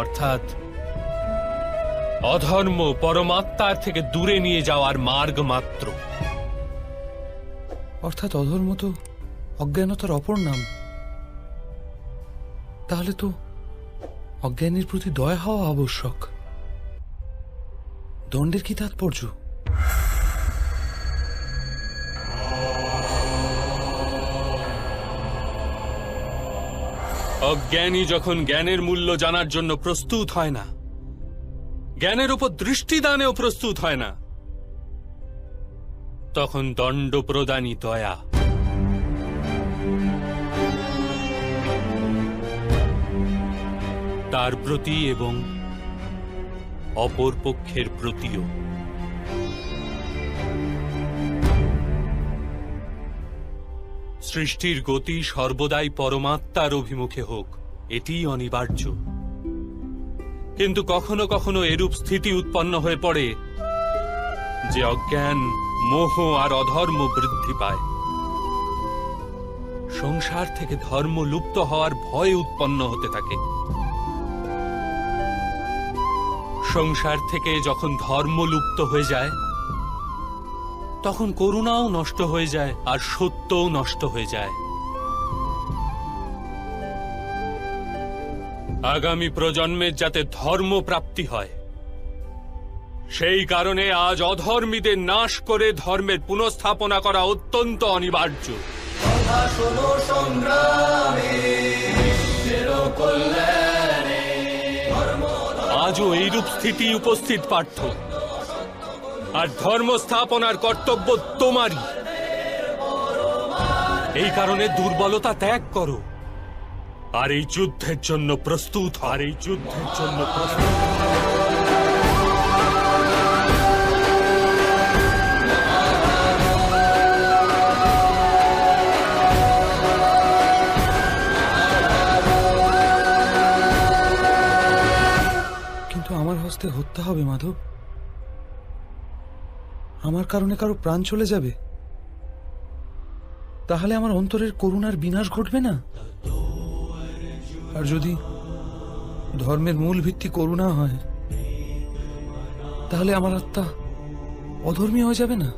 অর্থাৎ অধর্ম পরমাত্মার থেকে দূরে নিয়ে যাওয়ার মার্গ মাত্র। অর্থাৎ অধর্ম তো অজ্ঞানতার অপর নাম। তাহলে তো অজ্ঞানীর প্রতি দয়া হওয়া আবশ্যক। দণ্ডের কি তাৎপর্য? অজ্ঞানী যখন জ্ঞানের মূল্য জানার জন্য প্রস্তুত হয় না, জ্ঞানের উপর দৃষ্টিদানেও প্রস্তুত হয় না, তখন দণ্ড প্রদানই দয়া। তার প্রতি এবং অপর পক্ষের প্রতিও। সৃষ্টির গতি সর্বদাই পরমাত্মার অভিমুখে হোক, এটিই অনিবার্য। কিন্তু কখনো কখনো এরূপ স্থিতি উৎপন্ন হয়ে পড়ে যে অজ্ঞান, মোহ আর অধর্ম বৃদ্ধি পায়। সংসার থেকে ধর্ম লুপ্ত হওয়ার ভয় উৎপন্ন হতে থাকে। সংসার থেকে যখন ধর্ম লুপ্ত হয়ে যায়, তখন করুণাও নষ্ট হয়ে যায় আর সত্যও নষ্ট হয়ে যায়। আগামী প্রজন্মের যাতে ধর্ম প্রাপ্তি হয়, সেই কারণে আজ অধর্মীদের নাশ করে ধর্মের পুনঃস্থাপনা করা অত্যন্ত অনিবার্য। আজও এইরূপ স্থিতি উপস্থিত পার্থ, আর ধর্ম স্থাপনার কর্তব্য তোমারই। এই কারণে দুর্বলতা ত্যাগ করো, আর এই যুদ্ধের জন্য প্রস্তুত হত্যা হবে মাধব? আমার কারণে কারো প্রাণ চলে যাবে? তাহলে আমার অন্তরের করুণার বিনাশ ঘটবে না? আর যদি ধর্মের মূল ভিত্তি করুণা হয়, তাহলে আমার আত্মা অধর্মী হয়ে যাবে না?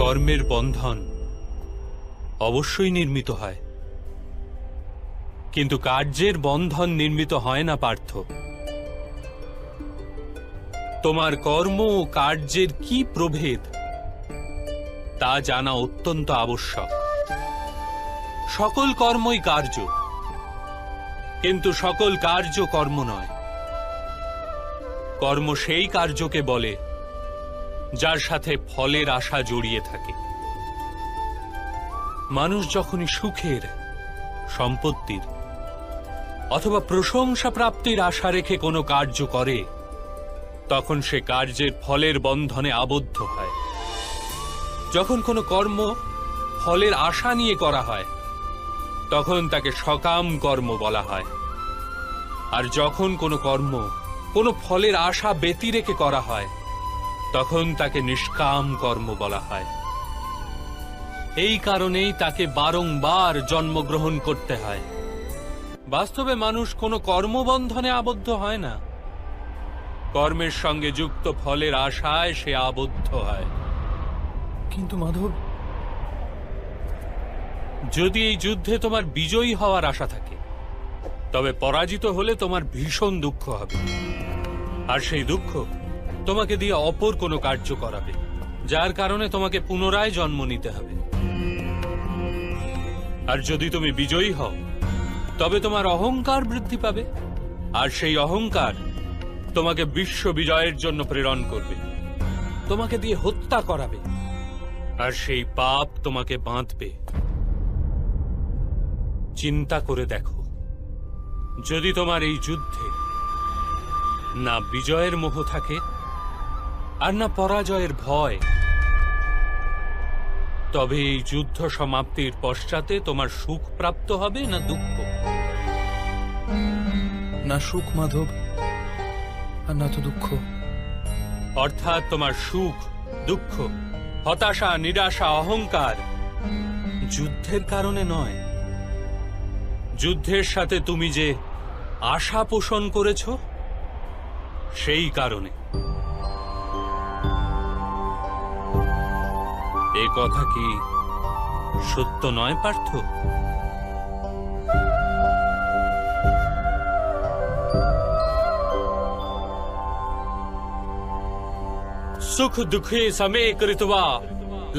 কর্মের বন্ধন অবশ্যই নির্মিত হয়, কিন্তু কার্যের বন্ধন নির্মিত হয় না পার্থ। তোমার কর্ম ও কার্যের কি প্রভেদ তা জানা অত্যন্ত আবশ্যক। সকল কর্মই কার্য, কিন্তু সকল কার্য কর্ম নয়। কর্ম সেই কার্যকে বলে যার সাথে ফলের আশা জড়িয়ে থাকে। মানুষ যখনই সুখের, সম্পত্তির অথবা প্রশংসা প্রাপ্তির আশা রেখে কোনো কার্য করে, তখন সে কার্যের ফলের বন্ধনে আবদ্ধ হয়। যখন কোনো কর্ম ফলের আশা নিয়ে করা হয়, তখন তাকে সকাম কর্ম বলা হয়। আর যখন কোনো কর্ম কোনো ফলের আশা ব্যতি রেখে করা হয়, তখন তাকে নিষ্কাম কর্ম বলা হয়। এই কারণেই তাকে বারংবার জন্মগ্রহণ করতে হয়। বাস্তবে মানুষ কোনো কর্মবন্ধনে আবদ্ধ হয় না, কর্মের সঙ্গে যুক্ত ফলের আশায় সে আবদ্ধ হয়। কিন্তু মাধব, যদি এই যুদ্ধে তোমার বিজয়ী হওয়ার আশা থাকে, তবে পরাজিত হলে তোমার ভীষণ দুঃখ হবে। আর সেই দুঃখ তোমাকে দিয়ে অপর কোনো কার্য করাবে, যার কারণে তোমাকে পুনরায় জন্ম নিতে হবে। আর যদি তুমি বিজয়ী হও, তবে তোমার অহংকার বৃদ্ধি পাবে, আর সেই অহংকার তোমাকে বিশ্ব বিজয়ের জন্য প্রেরণ করবে, তোমাকে দিয়ে হত্যা করাবে, আর সেই পাপ তোমাকে বাঁধবে। চিন্তা করে দেখো, যদি তোমার এই যুদ্ধে না বিজয়ের মোহ থাকে আর না পরাজয়ের ভয়, তবে এই যুদ্ধ সমাপ্তির পশ্চাতে তোমার সুখ প্রাপ্ত হবে না দুঃখ? না সুখ মাধব, আর না তো দুঃখ। অর্থাৎ তোমার সুখ, দুঃখ, হতাশা, নিরাশা, অহংকার যুদ্ধের কারণে নয়, যুদ্ধের সাথে তুমি যে আশা পোষণ করেছ সেই কারণে। এ কথা কি সত্য নয় পার্থ? সুখ দুঃখে সमे কৃত্বা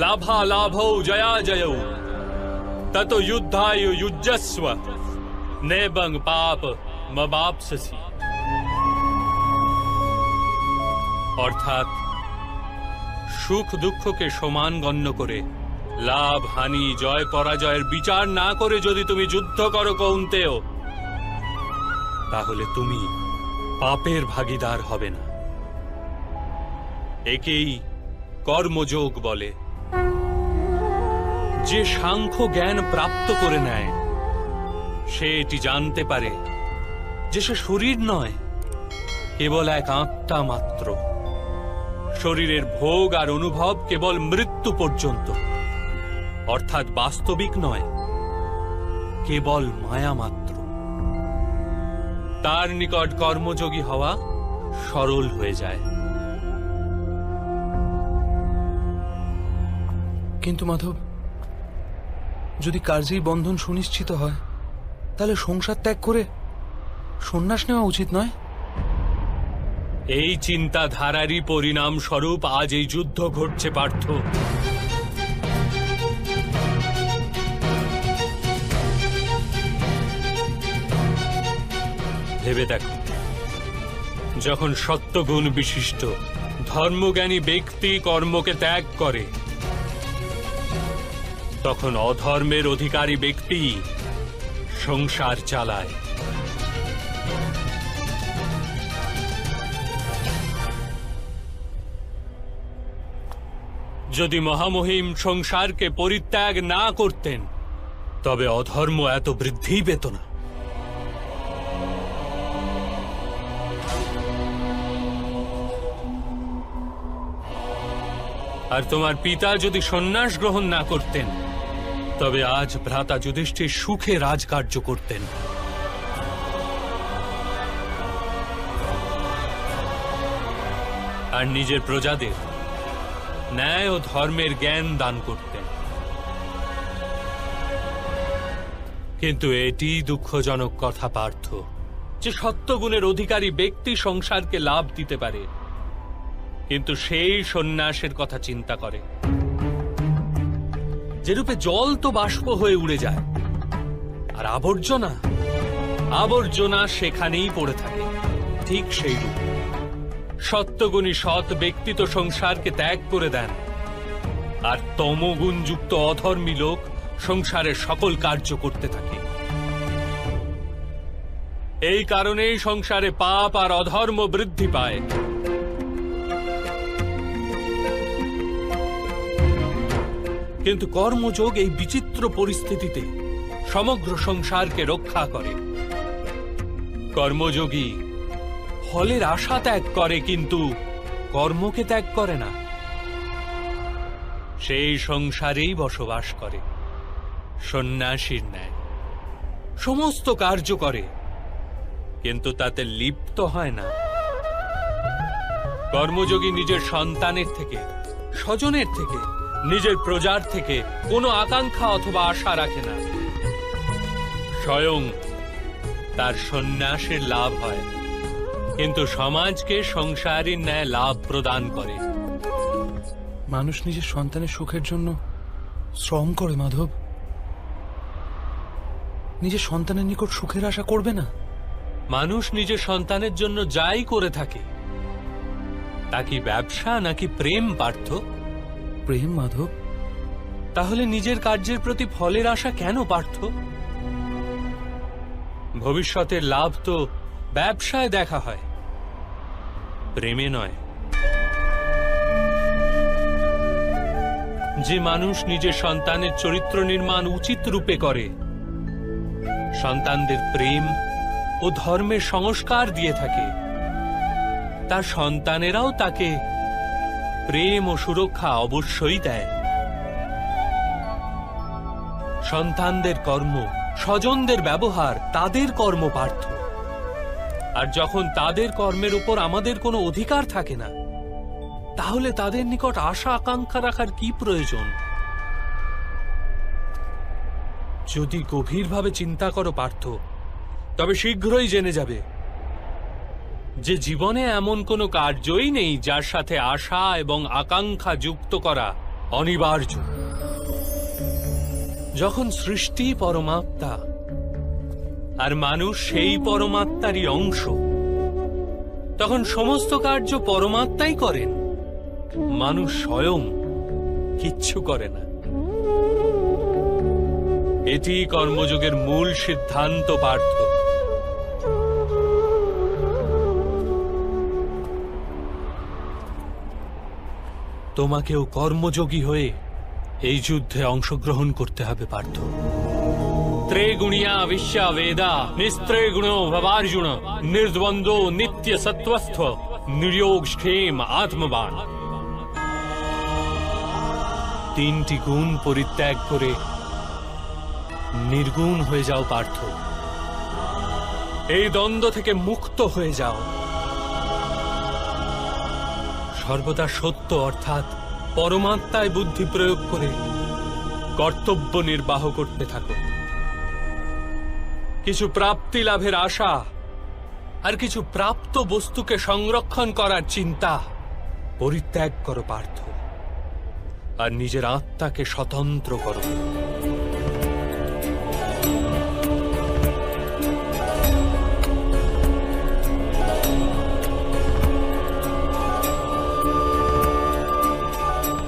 লাভা লাভৌ জয়া জয়ৌ তত যুদ্ধায় যুজ্যস্ব নেবং পাপ মবাপসসি। অর্থাৎ সুখ দুঃখকে সমান গণ্য করে লাভ হানি জয় পরাজয়ের বিচার না করে যদি তুমি যুদ্ধ করো কৌন্তেয়, তাহলে তুমি পাপের ভাগীদার হবে না। একেই কর্মযোগ বলে। যে সাংখ্য জ্ঞান প্রাপ্ত করে নেয়, সে এটি জানতে পারে যে সে শরীর নয়, কেবল এক আত্মা মাত্র। শরীরের ভোগ আর অনুভব কেবল মৃত্যু পর্যন্ত, অর্থাৎ বাস্তবিক নয়, কেবল মায়া মাত্র। তার নিকট কর্মযোগী হওয়া সরল হয়ে যায়। কিন্তু মাধব, যদি কার্যেই বন্ধন সুনিশ্চিত হয়, তাহলে সংসার ত্যাগ করে সন্ন্যাস নেওয়া উচিত নয়? এই চিন্তাধারারই পরিণাম স্বরূপ আজ এই যুদ্ধ ঘটছে পার্থ। ভেবে দেখো, যখন সত্যগুণ বিশিষ্ট ধর্মজ্ঞানী ব্যক্তি কর্মকে ত্যাগ করে, তখন অধর্মের অধিকারী ব্যক্তি সংসার চালায়। যদি মহামহিম সংসারকে পরিত্যাগ না করতেন তবে অধর্ম এত বৃদ্ধি পেত না। আর তোমার পিতা যদি সন্ন্যাস গ্রহণ না করতেন তবে আজ ভ্রাতা যুধিষ্ঠির সুখে রাজকার্য করতেন। আর নিজের প্রজাদের ন্যায় ও ধর্মের জ্ঞান দান করতেন। কিন্তু এটি দুঃখজনক কথা পার্থ, যে সত্যগুণের অধিকারী ব্যক্তি সংসারকে লাভ দিতে পারে, কিন্তু সেই সন্ন্যাসের কথা চিন্তা করে। যেরূপে জল তো বাষ্প হয়ে উড়ে যায়, আর আবর্জনা আবর্জনা সেখানেই পড়ে থাকে, ঠিক সেই রূপ সত্যগুণী সৎ ব্যক্তি তো সংসারকে ত্যাগ করে দেন, আর তমগুণযুক্ত অধর্মী লোক সংসারের সকল কার্য করতে থাকে। এই কারণেই সংসারে পাপ আর অধর্ম বৃদ্ধি পায়। কিন্তু কর্মযোগ এই বিচিত্র পরিস্থিতিতে সমগ্র সংসারকে রক্ষা করে। কর্মযোগী ফলের আশা ত্যাগ করে, কিন্তু কর্মকে ত্যাগ করে না। সেই সংসারেই বসবাস করে সন্ন্যাসীর ন্যায়, সমস্ত কার্য করে, কিন্তু তাতে লিপ্ত হয় না। কর্মযোগী নিজের সন্তানের থেকে, স্বজনের থেকে, নিজের প্রজার থেকে কোনো আকাঙ্ক্ষা অথবা আশা রাখে না। স্বয়ং তার সন্ন্যাসের লাভ হয়, কিন্তু সমাজকে সংসারের ন্যায় লাভ প্রদান করে। মানুষ নিজের সন্তানের সুখের জন্য শ্রম করে মাধব, নিজের সন্তানের নিকট সুখের আশা করবে না। মানুষ নিজের সন্তানের জন্য যাই করে থাকে, তা কি ব্যবসা নাকি প্রেম পার্থ? প্রেম মাধব। তাহলে নিজের কার্যের প্রতি ফলের আশা কেন পার্থ? ভবিষ্যতের লাভ তো ব্যবসায় দেখা হয়, প্রেমে নয়। যে মানুষ নিজের সন্তানের চরিত্র নির্মাণ উচিত রূপে করে, সন্তানদের প্রেম ও ধর্মের সংস্কার দিয়ে থাকে, তার সন্তানেরাও তাকে প্রেম ও সুরক্ষা অবশ্যই দেয়। সন্তানদের কর্ম, স্বজনদের ব্যবহার তাদের কর্ম পার্থ। আর যখন তাদের কর্মের উপর আমাদের কোনো অধিকার থাকে না, তাহলে তাদের নিকট আশা আকাঙ্ক্ষা রাখার কি প্রয়োজন? যদি গভীরভাবে চিন্তা করো পার্থ, তবে শীঘ্রই জেনে যাবে যে জীবনে এমন কোনো কার্যই নেই যার সাথে আশা এবং আকাঙ্ক্ষা যুক্ত করা অনিবার্য। যখন সৃষ্টি পরমাত্মা আর মানুষ সেই পরমাত্মারই অংশ, তখন সমস্ত কার্য পরমাত্মাই করেন, মানুষ স্বয়ং কিচ্ছু করে না। এটি কর্মযোগের মূল সিদ্ধান্ত পার্থ। তোমাকেও কর্মযোগী হয়ে এই যুদ্ধে অংশগ্রহণ করতে হবে পার্থ। ত্রেগুণিয়া বিশ্বা বেদা নিস্ত্রেগুণো ভবার্জুন নির্দ্বন্দ্ব নিত্য সত্ত্বস্থ নির্যোগ ক্ষেম আত্মবান। তিনটি গুণ পরিত্যাগ করে নির্গুণ হয়ে যাও পার্থ। এই দ্বন্দ্ব থেকে মুক্ত হয়ে যাও। সর্বদা সত্য অর্থাৎ পরমাত্মায় বুদ্ধি প্রয়োগ করে কর্তব্য নির্বাহ করতে থাকো। কিছু প্রাপ্তি লাভের আশা আর কিছু প্রাপ্ত বস্তুকে সংরক্ষণ করার চিন্তা পরিত্যাগ করো পার্থ, আর নিজের আত্মাকে স্বতন্ত্র করো।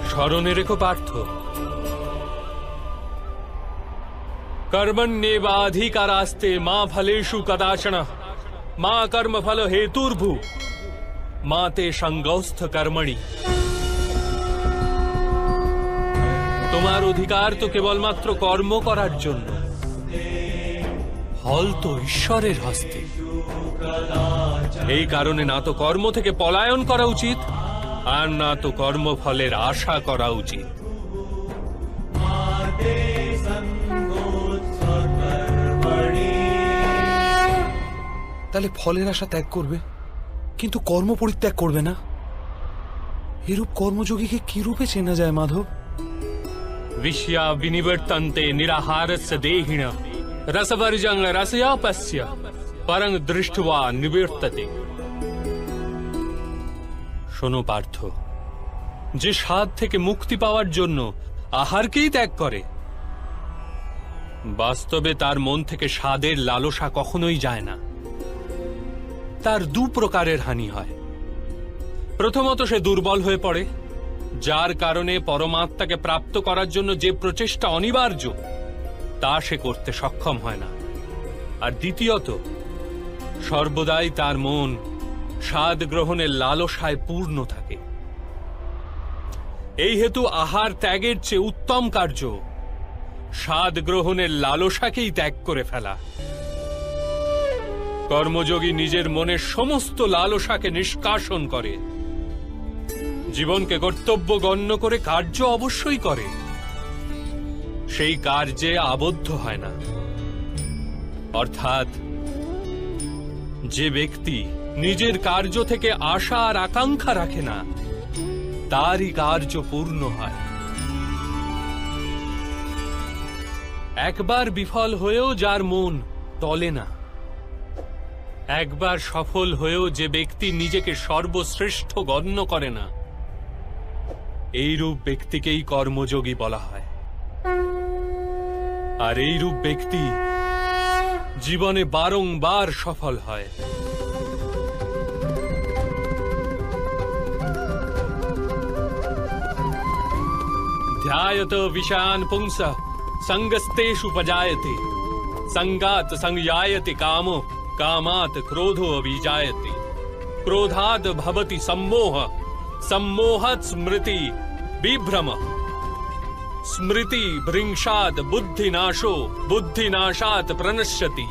স্মরণে রেখো পার্থ, कर्मण्येवाधिकारास्ते मा फलेषु कदाचन मा कर्मफल हेतुर्भु मा ते संगौस्थ कर्मणि। তোমার অধিকার তো কেবলমাত্র কর্ম করার জন্য, ফল তো ঈশ্বরের হস্তে। এই কারণে না তো কর্ম থেকে পলায়ন করা উচিত, আর না তো কর্মফলের আশা করা উচিত। তাহলে ফলের আশা ত্যাগ করবে, কিন্তু কর্ম পরিত্যাগ করবে না? এরূপ কর্মযোগীকে কি রূপে চেনা যায় মাধব? विषया विनिवर्तन्ते निराहारस्य देहिन रसवर्जं रसयापस्य परं दृष्ट्वा निवर्तते। শোনো পার্থ, যে স্বাদ থেকে মুক্তি পাওয়ার জন্য আহারকেই ত্যাগ করে, বাস্তবে তার মন থেকে স্বাদের লালসা কখনোই যায় না। তার দু প্রকারের হানি হয়। প্রথমত, সে দুর্বল হয়ে পড়ে, যার কারণে পরমাত্মাকে প্রাপ্ত করার জন্য যে প্রচেষ্টা অনিবার্য তা সে করতে সক্ষম হয় না। আর দ্বিতীয়ত, সর্বদাই তার মন স্বাদ গ্রহণের লালসায় পূর্ণ থাকে। এই হেতু আহার ত্যাগের চেয়ে উত্তম কার্য স্বাদ গ্রহণের লালসাকেই ত্যাগ করে ফেলা। কর্মযোগী নিজের মনের সমস্ত লালসাকে নিষ্কাশন করে, জীবনকে কর্তব্য গণ্য করে কার্য অবশ্যই করে, সেই কার্যে আবদ্ধ হয় না। অর্থাৎ যে ব্যক্তি নিজের কার্য থেকে আশা আর আকাঙ্ক্ষা রাখে না, তারই কার্য পূর্ণ হয়। একবার বিফল হয়েও যার মন টলে না, একবার সফল হয়েও যে ব্যক্তি নিজেকে সর্বশ্রেষ্ঠ গণ্য করে না, এইরূপ ব্যক্তিকেই কর্মযোগী বলা হয়। আর এইরূপ ব্যক্তি জীবনে বারংবার সফল হয়। ध्यायत विषयान् पुंसः संगस्तेषु उपजायते संगात् संयायते कामो कामात् क्रोधो अभिजायते क्रोधात् भवति सम्मोहः सम्मोहात् स्मृति विभ्रम स्मृति भृंशात् बुद्धिनाशो बुद्धिनाशात् प्रणश्यति।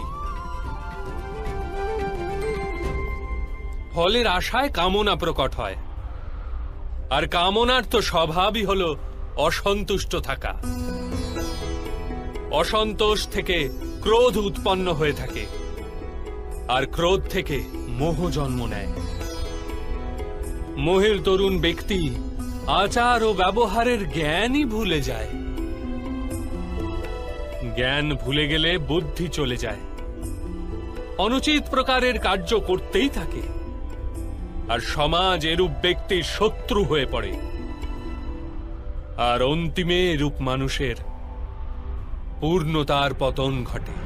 ফলের আশায় কামনা প্রকট হয়, আর কামনার তো স্বভাবই হলো অসন্তুষ্ট থাকা। অসন্তোষ থেকে ক্রোধ উৎপন্ন হয়ে থাকে, আর ক্রোধ থেকে মোহ জন্ম নেয়। মোহের তরুণ ব্যক্তি আচার ও ব্যবহারের জ্ঞানই ভুলে যায়। জ্ঞান ভুলে গেলে বুদ্ধি চলে যায়, অনুচিত প্রকারের কার্য করতেই থাকে, আর সমাজ এরূপ ব্যক্তির শত্রু হয়ে পড়ে। আর অন্তিমে এরূপ মানুষের পূর্ণতার পতন ঘটে।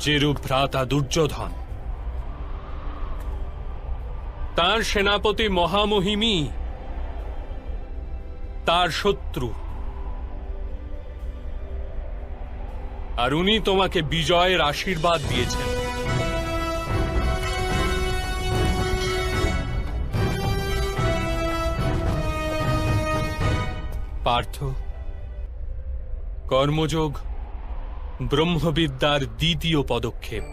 যেরূপ ভ্রাতা দুর্যোধন, তার সেনাপতি মহামহিমী তার শত্রু, আর উনি তোমাকে বিজয়ের আশীর্বাদ দিয়েছেন। পার্থ, কর্মযোগ ব্রহ্মবিদ্যার দ্বিতীয় পদক্ষেপ।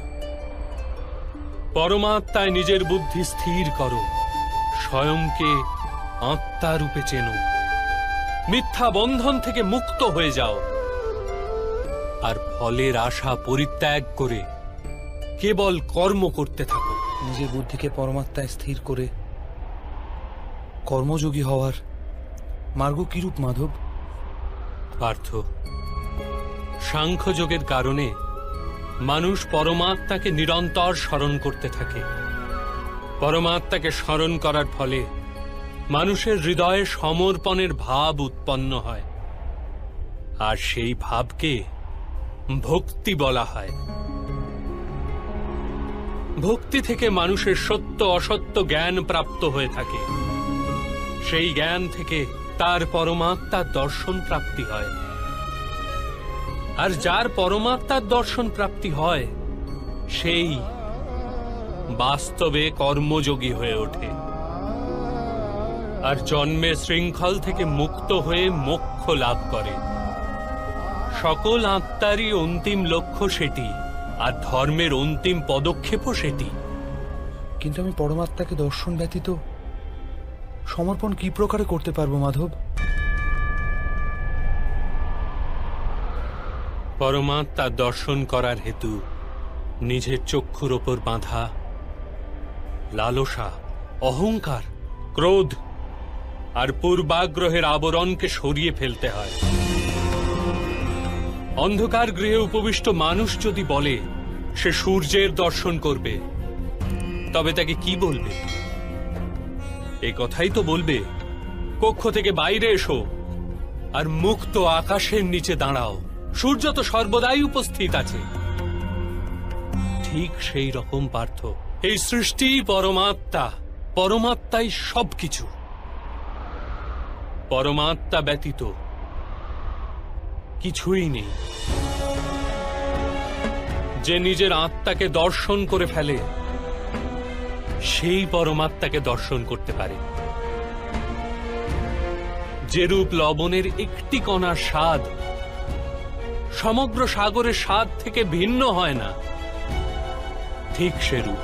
পরমাত্মায় নিজের বুদ্ধি স্থির করো, স্বয়ংকে আত্মা রূপে চেনো, মিথ্যা বন্ধন থেকে মুক্ত হয়ে যাও, আর ফলের আশা পরিত্যাগ করে কেবল কর্ম করতে থাকো। নিজের বুদ্ধিকে পরমাত্মায় স্থির করে কর্মযোগী হওয়ার মার্গ কিরূপ মাধব? পার্থ, সাংখ্যযোগের কারণে মানুষ পরমাত্মাকে নিরন্তর স্মরণ করতে থাকে। পরমাত্মাকে স্মরণ করার ফলে মানুষের হৃদয়ে সমর্পণের ভাব উৎপন্ন হয়, আর সেই ভাবকে ভক্তি বলা হয়। ভক্তি থেকে মানুষের সত্য অসত্য জ্ঞান প্রাপ্ত হয়ে থাকে। সেই জ্ঞান থেকে তার পরমাত্মার দর্শন প্রাপ্তি হয়। আর যার পরমাত্মার দর্শন প্রাপ্তি হয় সেই বাস্তবে কর্মযোগী হয়ে ওঠে আর জন্মের শৃঙ্খল থেকে মুক্ত হয়ে মোক্ষ লাভ করে। সকল আত্মারই অন্তিম লক্ষ্য সেটি, আর ধর্মের অন্তিম পদক্ষেপও সেটি। কিন্তু আমি পরমাত্মাকে দর্শন ব্যতীত সমর্পণ কি প্রকারে করতে পারবো মাধব? পরমাত্মার দর্শন করার হেতু নিজের চক্ষুর ওপর বাঁধা লালসা, অহংকার, ক্রোধ আর পূর্বাগ্রহের আবরণকে সরিয়ে ফেলতে হয়। অন্ধকার গৃহে উপবিষ্ট মানুষ যদি বলে সে সূর্যের দর্শন করবে, তবে তাকে কি বলবে? এ কথাই তো বলবে, কক্ষ থেকে বাইরে এসো আর মুক্ত আকাশের নিচে দাঁড়াও, সূর্য তো সর্বদাই উপস্থিত আছে। ঠিক সেই রকম পার্থ, এই সৃষ্টি পরমাত্মা, পরমাত্মাই সবকিছু। পরমাত্মা ব্যতীত কিছুই নেই। যে নিজের আত্মাকে দর্শন করে ফেলে সেই পরমাত্মাকে দর্শন করতে পারে। যেরূপ লবণের একটি কণার স্বাদ সমগ্র সাগরের স্বাদ থেকে ভিন্ন হয় না, ঠিক সেরূপ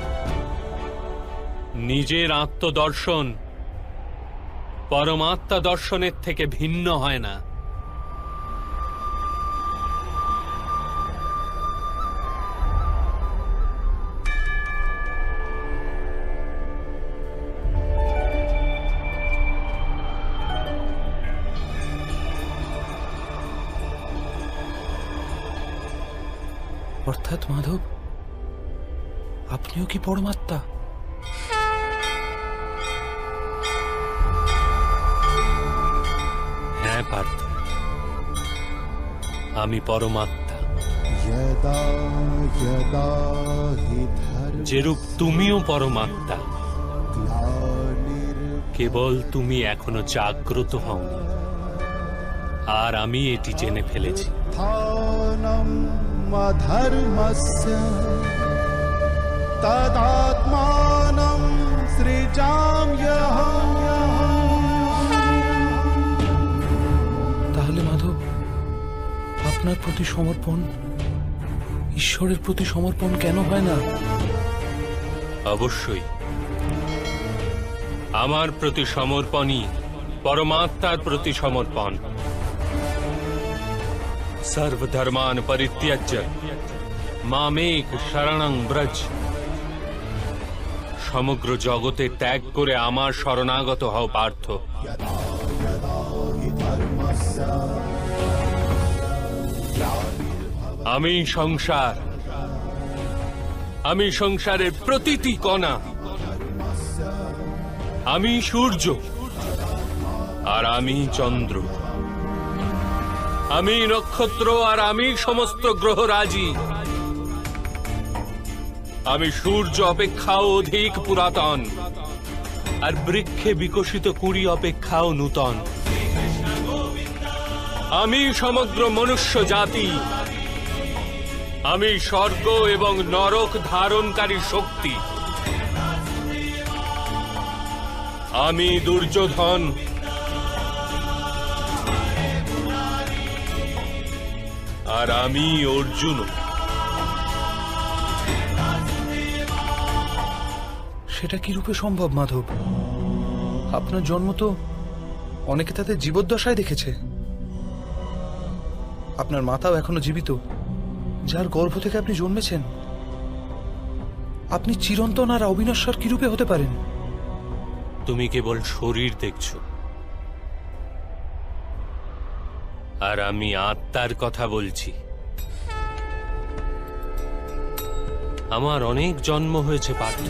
নিজের আত্মদর্শন পরমাত্মা দর্শনের থেকে ভিন্ন হয় না। অর্থাৎ মাধব, আপনিও কি পরমাত্মা? হ্যাঁ পার্থ, আমি পরমাত্মা। যেরূপ তুমিও পরমাত্মা, কেবল তুমি এখনো জাগ্রত হওনি, আর আমি এটি জেনে ফেলেছি। ধর্মস্য তদাত্মানং সৃজাম্যহম। তাহলে মাধব, আপনার প্রতি সমর্পণ ঈশ্বরের প্রতি সমর্পণ কেন হয় না? অবশ্যই আমার প্রতি সমর্পণই পরমাত্মার প্রতি সমর্পণ। সর্বধর্মান পরিত্যাজ্য মামেক শরণং ব্রজ। সমগ্র জগতে ত্যাগ করে আমার শরণাগত হও পার্থ। আমি সংসার, আমি সংসারের প্রতিটি কণা, আমি সূর্য আর আমি চন্দ্র, আমি নক্ষত্র আর আমি সমস্ত গ্রহরাজি। আমি সূর্য অপেক্ষাও অধিক পুরাতন, আর বৃক্ষে বিকশিত কুড়ি অপেক্ষাও নূতন। আমি সমগ্র মনুষ্য জাতি, আমি স্বর্গ এবং নরক ধারণকারী শক্তি। আমি দুর্যোধন, আর আমি অর্জুন। সেটা কি রূপে সম্ভব মাধব? আপনার জন্ম তো অনেকে তাদের জীবদ্দশায় দেখেছে। আপনার মাতাও এখনো জীবিত, যার গর্ভ থেকে আপনি জন্মেছেন। আপনি চিরন্তন আর অবিনশ্বর কি রূপে হতে পারেন? তুমি কেবল শরীর দেখছো, আর আমি আত্মার কথা বলছি। আমার অনেক জন্ম হয়েছে পার্থ,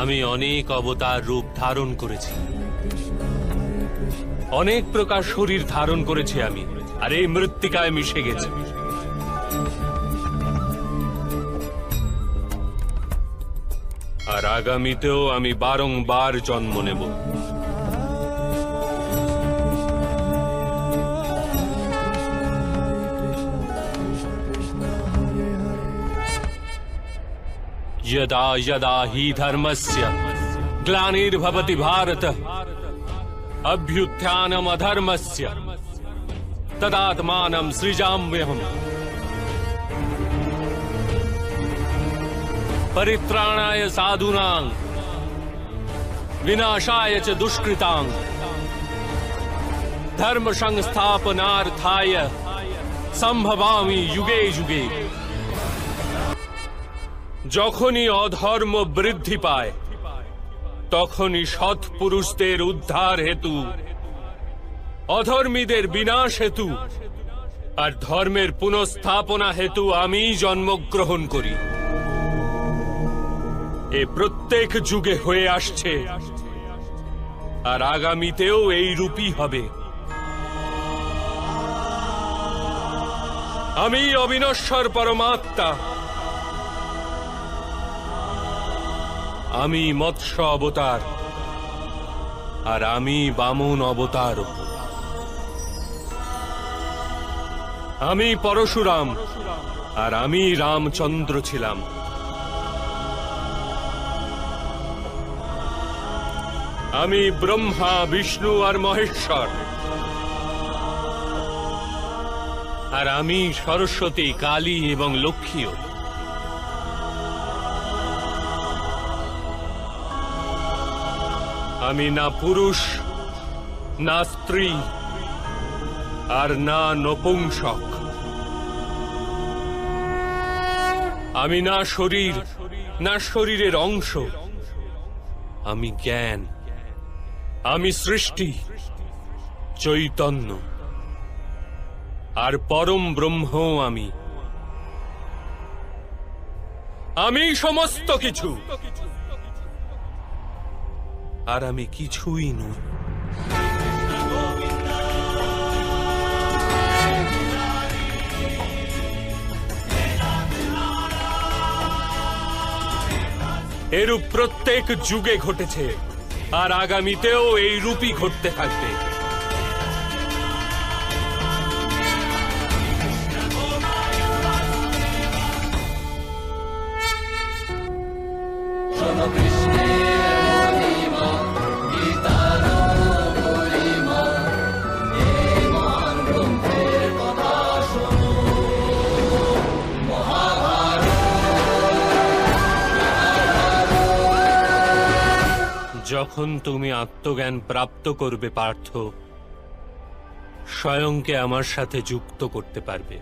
আমি অনেক অবতার রূপ ধারণ করেছি, অনেক প্রকার শরীর ধারণ করেছি আমি, আর এই মৃত্তিকায় মিশে গেছে। আর আগামীতেও আমি বারংবার জন্ম নেব। यदा यदा हि धर्मस्य ग्लानिर्भवति भारत अभ्युत्थानमधर्मस्य तदात्मानं सृजाम्यहम् परित्राणाय साधूनां विनाशाय च दुष्कृतां धर्म संस्थापनार्थाय संभवामि युगे युगे। যখনই অধর্ম বৃদ্ধি পায় তখনই সৎ পুরুষদের উদ্ধার হেতু, অধর্মীদের বিনাশ হেতু আর ধর্মের পুনঃস্থাপনা হেতু আমি জন্মগ্রহণ করি। এ প্রত্যেক যুগে হয়ে আসছে আর আগামীতেও এই রূপই হবে। আমি অবিনশ্বর পরমাত্মা, আমি মৎস্য অবতার আর আমি বামন অবতার। আমি পরশুরাম আর আমি রামচন্দ্র ছিলাম। আমি ব্রহ্মা বিষ্ণু আর মহেশ্বর, আর আমি সরস্বতী কালী এবং লক্ষ্মীও। আমি না পুরুষ, না স্ত্রী, আর না নপুংসক। আমি না শরীর, না শরীরের অংশ। আমি জ্ঞান, আমি সৃষ্টি, চৈতন্য, আর পরম ব্রহ্ম। আমি সমস্ত কিছু, আর আমি কিছুই নই। এরূপ প্রত্যেক যুগে ঘটেছে আর আগামীতেও এই রূপই ঘটতে থাকবে। যখন তুমি আত্মজ্ঞান প্রাপ্ত করবে পার্থ, স্বয়ংকে আমার সাথে যুক্ত করতে পারবে।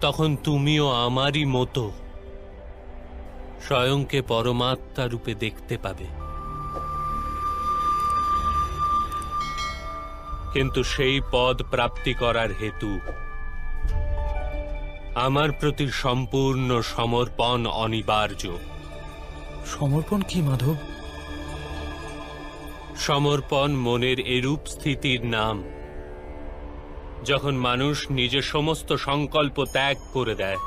তখন তুমিও আমারই মতো স্বয়ংকে পরমাত্মা রূপে দেখতে পাবে। কিন্তু সেই পদ প্রাপ্তি করার হেতু আমার প্রতি সম্পূর্ণ সমর্পণ অনিবার্য। সমর্পণ কি মাধব? সমর্পণ মনের এরূপ স্থিতির নাম যখন মানুষ নিজের সমস্ত সংকল্প ত্যাগ করে দেয়,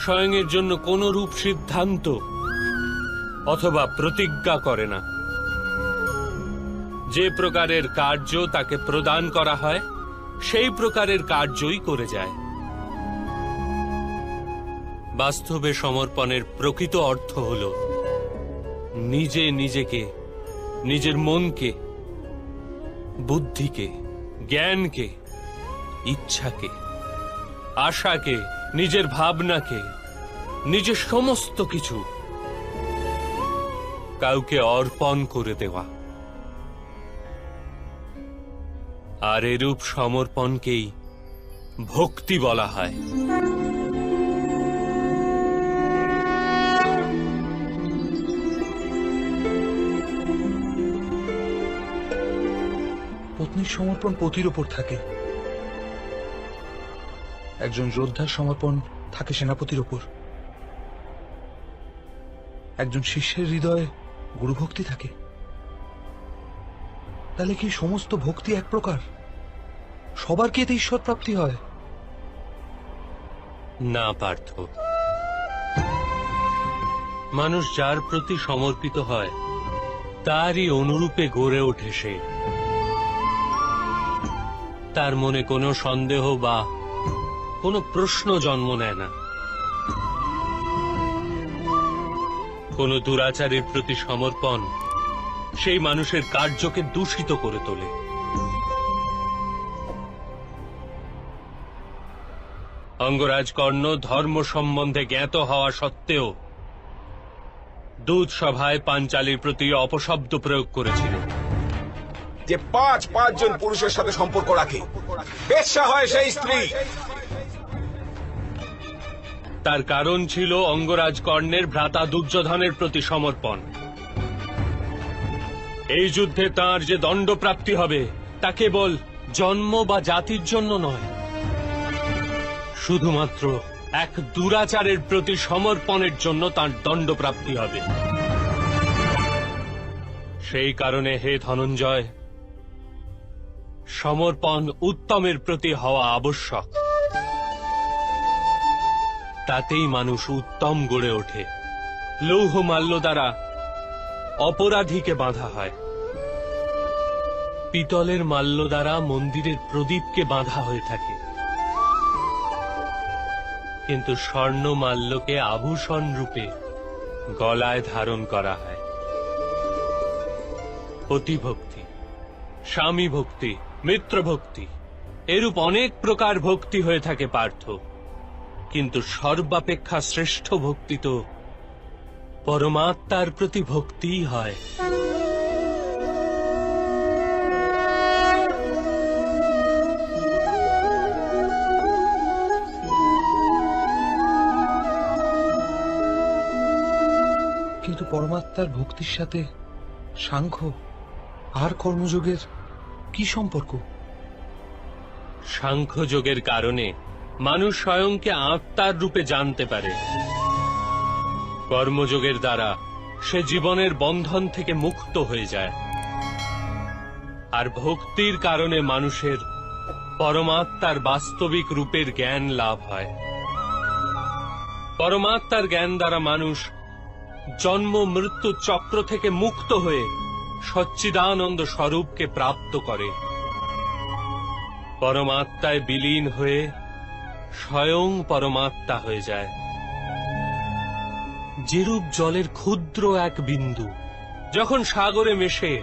স্বয়ং এর জন্য কোন রূপ সিদ্ধান্ত অথবা প্রতিজ্ঞা করে না। যে প্রকারের কার্য তাকে প্রদান করা হয় সেই প্রকারের কার্যই করে যায়। বাস্তবে সমর্পণের প্রকৃত অর্থ হল নিজে নিজেকে, নিজের মনকে, বুদ্ধিকে, জ্ঞানকে, ইচ্ছাকে, আশাকে, নিজের ভাবনাকে, নিজের সমস্ত কিছু কাউকে অর্পণ করে দেওয়া। আর এরূপ সমর্পণকেই ভক্তি বলা হয়। পত্নীর সমর্পণ পতির ওপর থাকে, একজন যোদ্ধার সমর্পণ থাকে সেনাপতির ওপর, একজন শিষ্যের হৃদয়ে গুরুভক্তি থাকে। তাহলে কি সমস্ত ভক্তি এক প্রকার? সবার কি এতে ঈশ্বর প্রাপ্তি হয়? না পার্থ, মানুষ যার প্রতি সমর্পিত হয় তারই অনুরূপে গড়ে ওঠে সে। তার মনে কোনো সন্দেহ বা কোনো প্রশ্ন জন্ম নেয় না। কোন দুরাচারের প্রতি সমর্পণ সেই মানুষের কার্যকে দূষিত করে তোলে। অঙ্গরাজ কর্ণ ধর্ম সম্বন্ধে জ্ঞাত হওয়া সত্ত্বেও দূত সভায় পাঞ্চালীর প্রতি অপশব্দ প্রয়োগ করেছিলেন। যে পাঁচজন পুরুষের সাথে সম্পর্ক রাখে, বেশ্যা হয় সেই স্ত্রী। তার কারণ ছিল অঙ্গরাজ কর্ণের ভ্রাতা দুর্যোধনের প্রতি সমর্পণ। এই যুদ্ধে তার যে দণ্ডপ্রাপ্তি হবে তা কেবল জন্ম বা জাতির জন্য নয়, শুধুমাত্র এক দুরাচারের প্রতি সমর্পণের জন্য তার দণ্ডপ্রাপ্তি হবে। সেই কারণে হে ধনঞ্জয়, সমর্পণ উত্তমের প্রতি হওয়া আবশ্যক। তাতেই মানুষ উত্তম গড়ে ওঠে। লৌহ মাল্য দ্বারা অপরাধীকে বাঁধা হয়, পিতলের মাল্য দ্বারা মন্দিরের প্রদীপকে বাঁধা হয়ে থাকে, কিন্তু স্বর্ণ মাল্যকে আভূষণ রূপে গলায় ধারণ করা হয়। পতিভক্তি, স্বামী ভক্তি, মিত্র ভক্তি, এরূপ অনেক প্রকার ভক্তি হয়ে থাকে পার্থ, কিন্তু সর্বাপেক্ষা শ্রেষ্ঠ ভক্তি তো পরমাত্মার প্রতি ভক্তিই হয়। কিন্তু পরমাত্মার ভক্তির সাথে সাংখ্য আর কর্মযোগের কি সম্পর্ক? সাংখ্যযোগের কারণে মানুষ স্বয়ংকে আত্মার রূপে জানতে পারে। কর্মযোগের দ্বারা সে জীবনের বন্ধন থেকে মুক্ত হয়ে যায়। আর ভক্তির কারণে মানুষের পরমাত্মার বাস্তবিক রূপের জ্ঞান লাভ হয়। পরমাত্মার জ্ঞান দ্বারা মানুষ জন্ম মৃত্যু চক্র থেকে মুক্ত হয়ে সচ্চিদানন্দ স্বরূপকে প্রাপ্ত করে। পরমাত্মায় বিলীন হয়ে স্বয়ং পরমাত্মা হয়ে যায়। যেরূপ জলের ক্ষুদ্র এক বিন্দু যখন সাগরে মেশে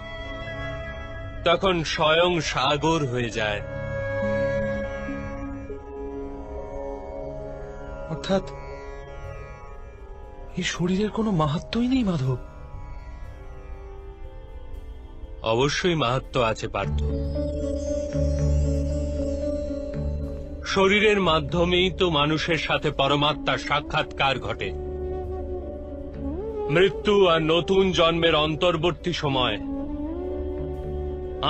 তখন স্বয়ং সাগর হয়ে যায়। অর্থাৎ এই শরীরের কোনো মাহাত্ম্যই নেই মাধব। অবশ্যই মাহাত্ম্য আছে পার্থ। শরীরের মাধ্যমেই তো মানুষের সাথে পরমাত্মার সাক্ষাৎকার ঘটে। মৃত্যু আর নতুন জন্মের অন্তর্বর্তী সময়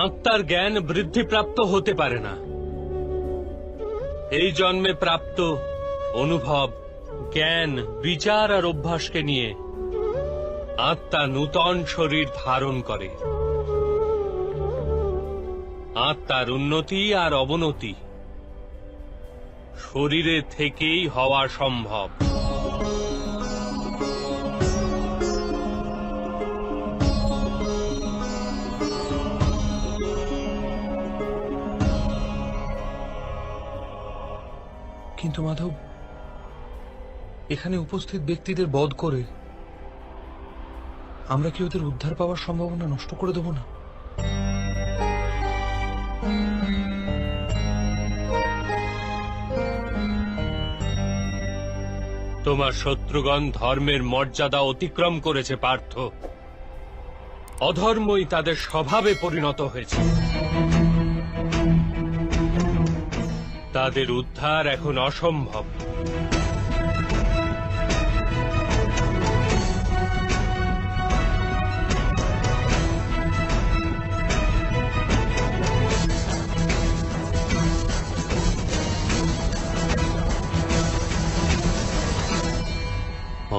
আত্মার জ্ঞান বৃদ্ধিপ্রাপ্ত হতে পারে না। এই জন্মে প্রাপ্ত অনুভব, জ্ঞান, বিচার আর অভ্যাসকে নিয়ে আত্মা নূতন শরীর ধারণ করে। আত্মার উন্নতি আর অবনতি শরীরে থেকেই হওয়া সম্ভব। কিন্তু মাধব, এখানে উপস্থিত ব্যক্তিদের বধ করে আমরা কি ওদের উদ্ধার পাওয়ার সম্ভাবনা নষ্ট করে দেব না? তোমার শত্রুগণ ধর্মের মর্যাদা অতিক্রম করেছে পার্থ। অধর্মই তাদের স্বভাবে পরিণত হয়েছে। তাদের উদ্ধার এখন অসম্ভব।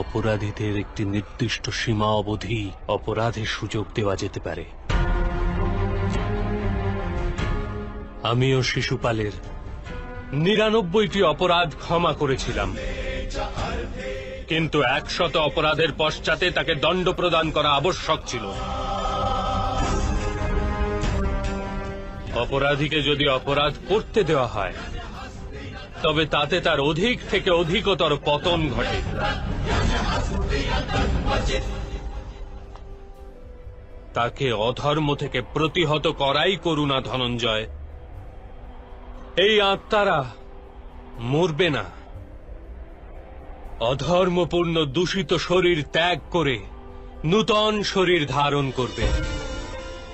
অপরাধীদের একটি নির্দিষ্ট সীমা অবধি অপরাধের সুযোগ দেওয়া যেতে পারে। আমিও শিশুপালের ৯৯টি অপরাধ ক্ষমা করেছিলাম, কিন্তু ১০০ অপরাধের পশ্চাতে তাকে দণ্ড প্রদান করা আবশ্যক ছিল। অপরাধীকে যদি অপরাধ করতে দেওয়া হয় তবে তাতে তার অধিক থেকে অধিকতর পতন ঘটে। তাকে অধর্ম থেকে প্রতিহত করাই করুণা ধনঞ্জয়। এই আত্মারা মরবে না, অধর্মপূর্ণ দূষিত শরীর ত্যাগ করে নূতন শরীর ধারণ করবে,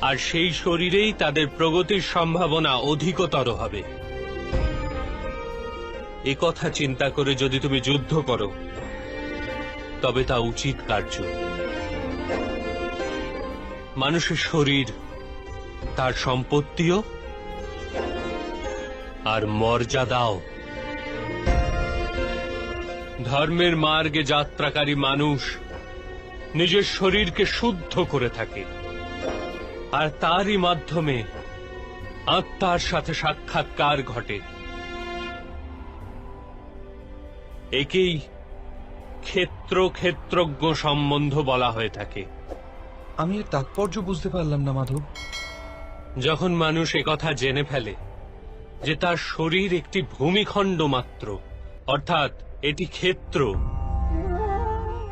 আর সেই শরীরেই তাদের প্রগতির সম্ভাবনা অধিকতর হবে। এ কথা চিন্তা করে যদি তুমি যুদ্ধ করো তবে তা উচিত কার্য। মানুষের শরীর তার সম্পত্তিও আর মর্যাদাও। ধর্মের মার্গে যাত্রাকারী মানুষ নিজের শরীরকে শুদ্ধ করে থাকে, আর তারই মাধ্যমে আত্মার সাথে সাক্ষাৎকার ঘটে। একেই ক্ষেত্রজ্ঞ সম্বন্ধ বলা হয়ে থাকে। আমি এর তাৎপর্য বুঝতে পারলাম না মাধব। যখন মানুষ একথা জেনে ফেলে যে তার শরীর একটি ভূমিখণ্ড মাত্র, অর্থাৎ এটি ক্ষেত্র,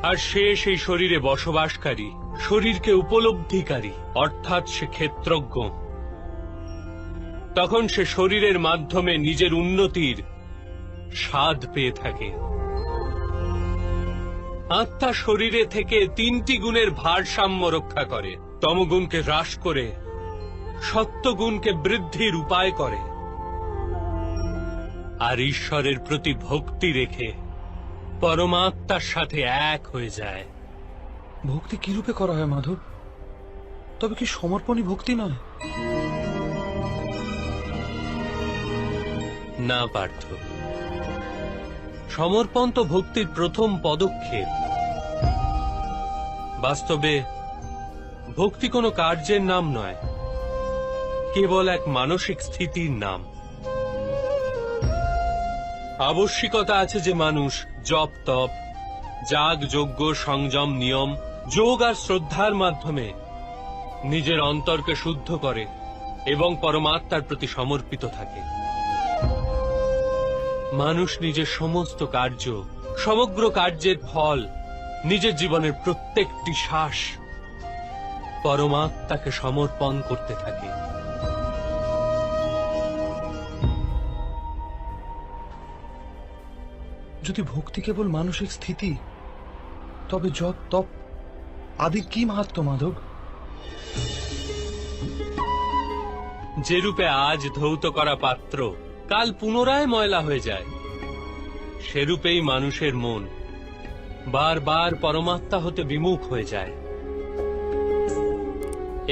আর সে সেই শরীরে বসবাসকারী, শরীরকে উপলব্ধিকারী, অর্থাৎ সে ক্ষেত্রজ্ঞ, তখন সে শরীরের মাধ্যমে নিজের উন্নতির স্বাদ পেয়ে থাকে। আত্মা শরীরে থেকে 3টি গুণের ভারসাম্য রক্ষা করে। তমগুণকে হ্রাস করে সত্যগুণকে বৃদ্ধির উপায় করে, আর ঈশ্বরের প্রতি ভক্তি রেখে পরমাত্মার সাথে এক হয়ে যায়। ভক্তি কি রূপে করা হয় মাধব? তবে কি সমর্পণই ভক্তি নয়? না পার্থ, সমর্পণ তো ভক্তির প্রথম পদক্ষেপ। বাস্তবে ভক্তি কোনো কার্যের নাম নয়, কেবল এক মানসিক স্থিতির নাম। আবশ্যিকতা আছে যে মানুষ জপ তপ, যাগ যজ্ঞ, সংযম, নিয়ম, যোগ আর শ্রদ্ধার মাধ্যমে নিজের অন্তরকে শুদ্ধ করে এবং পরমাত্মার প্রতি সমর্পিত থাকে। মানুষ নিজের সমস্ত কার্য, সমগ্র কার্যের ফল, নিজের জীবনের প্রত্যেকটি শ্বাস পরমাত্মাকে সমর্পণ করতে থাকে। যদি ভক্তি কেবল মানসিক স্থিতি, তবে জপ তপ আদি কি মাহাত্ম মাধব? যে রূপে আজ ধৌত করা পাত্র কাল পুনরায় ময়লা হয়ে যায়, সেরূপেই মানুষের মন বারবার পরমাত্মা হতে বিমুখ হয়ে যায়।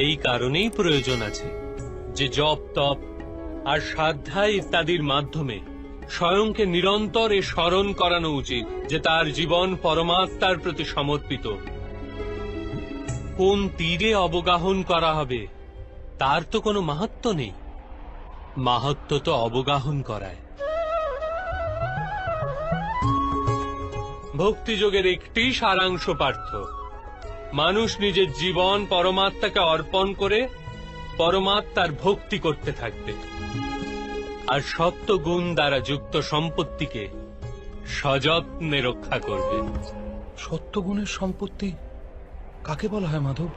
এই কারণেই প্রয়োজন আছে যে জপ তপ আর সাধ্যায় ইত্যাদির মাধ্যমে স্বয়ংকে নিরন্তর এ স্মরণ করানো উচিত যে তার জীবন পরমাত্মার প্রতি সমর্পিত। কোন তীরে অবগাহন করা হবে তার তো কোনো মাহাত্ম্য নেই, মাহাত্ম্য তো অবগাহন করায়। ভক্তিযোগের একটি সারাংশ পার্থ, মানুষ নিজের জীবন পরমাত্মাকে অর্পণ করে পরমাত্মার ভক্তি করতে থাকবে, আর সত্য গুণ দ্বারা যুক্ত সম্পত্তিকে সযত্নে রক্ষা করবে। সত্যগুণের সম্পত্তি কাকে বলা হয় মাধব?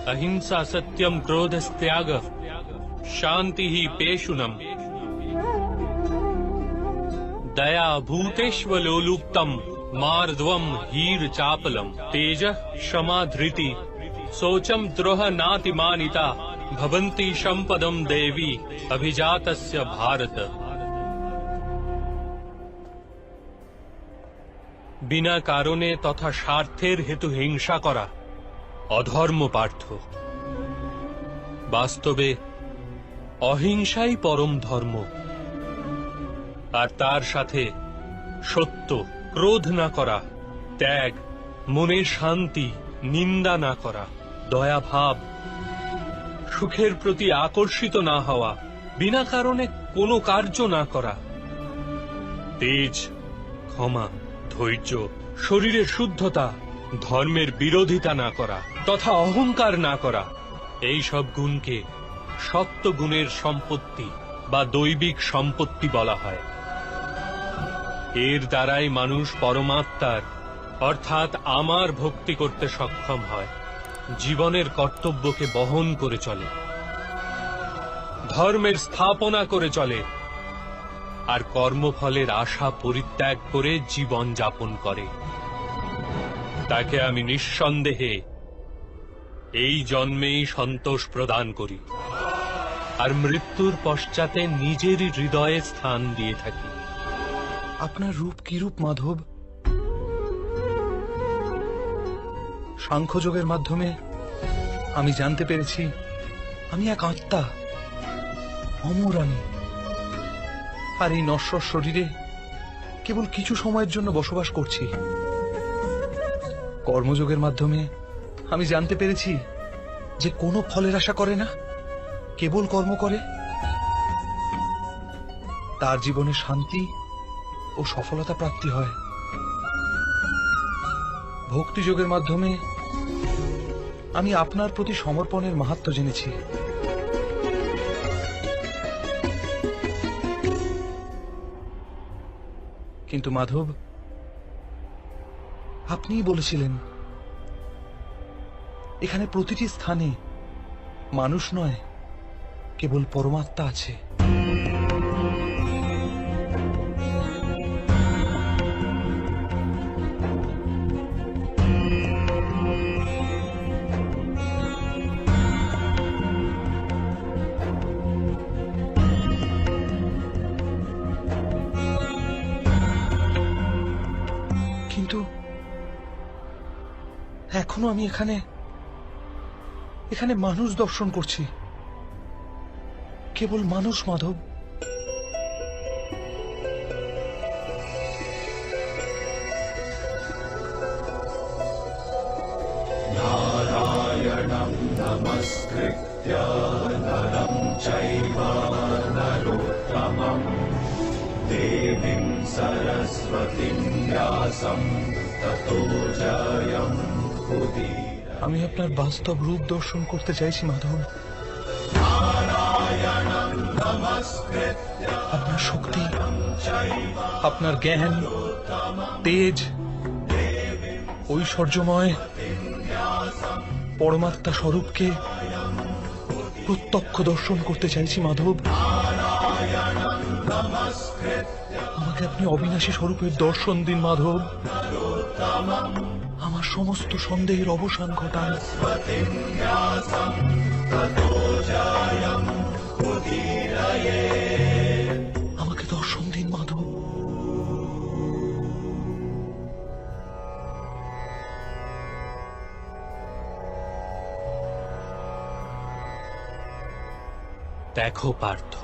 अहिंसा सत्यम क्रोधस्त्याग शांति ही पेशुनम दया भूतेष्वलोलुप्तम मार्द्वम हीर चापलम तेज क्षमा धृति सोचम द्रोह नातिमानिता भवन्ति संपदम देवी अभिजातस्य भारत। बिना कारणे तथा स्वार्थेर हेतु हिंसा करा অধর্ম পার্থ। বাস্তবে অহিংসাই পরম ধর্ম, আর তার সাথে সত্য, ক্রোধ না করা, ত্যাগ, মনের শান্তি, নিন্দা না করা, দয়াভাব, সুখের প্রতি আকর্ষিত না হওয়া, বিনা কারণে কোনো কার্য না করা, তেজ, ক্ষমা, ধৈর্য, শরীরের শুদ্ধতা, ধর্মের বিরোধিতা না করা তথা অহংকার না করা, এই সব গুণকে সত্য গুণের সম্পত্তি বা দৈবিক সম্পত্তি বলা হয়। এর দ্বারাই মানুষ পরমাত্মার অর্থাৎ আমার ভক্তি করতে সক্ষম হয়, জীবনের কর্তব্যকে বহন করে চলে, ধর্মের স্থাপনা করে চলে, আর কর্মফলের আশা পরিত্যাগ করে জীবন যাপন করে। তাকে আমি নিঃসন্দেহে এই জন্মেই সন্তোষ প্রদান করি, আর মৃত্যুর পশ্চাতে নিজের হৃদয়ে স্থান দিয়ে থাকি। আপনার রূপ কি রূপ মাধব? সাংখ্যযোগের মাধ্যমে আমি জানতে পেরেছি আমি এক আত্মা, অমর আমি, আর এই নশ্বর শরীরে কেবল কিছু সময়ের জন্য বসবাস করছি। কর্মযোগের মাধ্যমে আমি জানতে পেরেছি যে কোনো ফলের আশা করে না, কেবল কর্ম করে। তার জীবনে শান্তি ও সফলতা প্রাপ্তি হয়। ভক্তিযোগের মাধ্যমে আমি আপনার প্রতি সমর্পণের মাহাত্ম্য জেনেছি। কিন্তু মাধব, আপনিই বলেছিলেন এখানে প্রতিটি স্থানে মানুষ নয়, কেবল পরমাত্মা আছে। কিন্তু এখনো আমি এখানে মানুষ দর্শন করছি, কেবল মানুষ মাধব। नारायणं नमस्कृत्य नरं चैव नरोत्तमं देवीं सरस्वतीं व्यासं ततो जयमुदीरये। আমি আপনার বাস্তব রূপ দর্শন করতে চাইছি মাধব। আপনার শক্তি, আপনার জ্ঞান, তেজ, ঐশ্বর্যময় পরমাত্মা স্বরূপকে প্রত্যক্ষ দর্শন করতে চাইছি মাধব। আমাকে আপনি অবিনাশী স্বরূপের দর্শন দিন মাধব। আমার সমস্ত সন্দেহের অবসান ঘটান। আমাকে দর্শন দিন মাধব। দেখো পার্থ,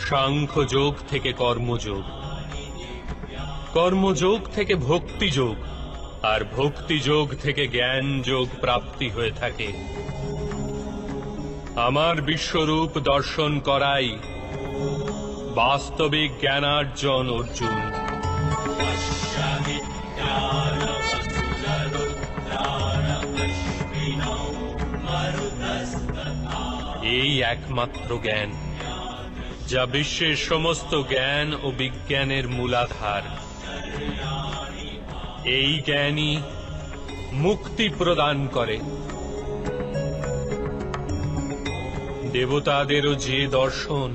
সাংখ্যযোগ থেকে কর্মযোগ, কর্মযোগ থেকে ভক্তিযোগ, আর ভক্তিযোগ থেকে জ্ঞান যোগ প্রাপ্তি হয়ে থাকে। আমার বিশ্বরূপ দর্শন করাই বাস্তবিক জ্ঞানার্জন অর্জুন। এই একমাত্র জ্ঞান যা বিশ্বের সমস্ত জ্ঞান ও বিজ্ঞানের মূলাধার। এই জ্ঞানই মুক্তি প্রদান করে। দেবতাদেরও যে দর্শন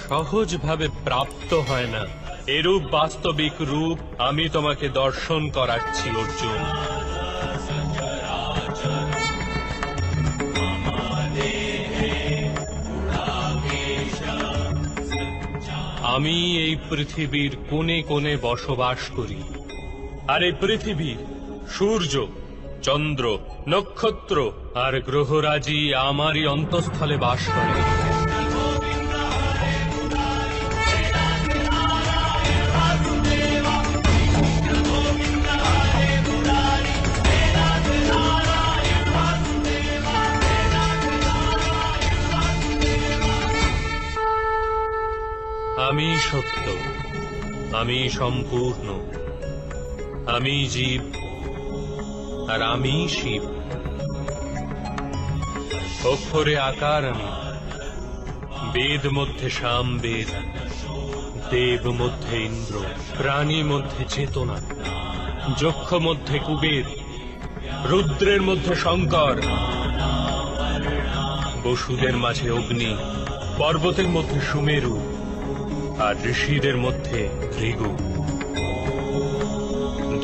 সহজভাবে প্রাপ্ত হয় না, এরূপ বাস্তবিক রূপ আমি তোমাকে দর্শন করাচ্ছি অর্জুন। আমি এই পৃথিবীর কোণে কোণে বসবাস করি, আর এই পৃথিবী সূর্য, চন্দ্র, নক্ষত্র আর গ্রহরাজি আমারই অন্তঃস্থলে বাস করে। আমি সত্য, আমি সম্পূর্ণ, আমি জীব, আর আমি শিব। অক্ষরে আকার আমি, বেদ মধ্যে সামবেদ, দেব মধ্যে ইন্দ্র, প্রাণী মধ্যে চেতনা, যক্ষ মধ্যে কুবের, রুদ্রের মধ্যে শঙ্কর, বসুদের মাঝে অগ্নি, পর্বতের মধ্যে সুমেরু, আর ঋষিদের মধ্যে ভৃগু।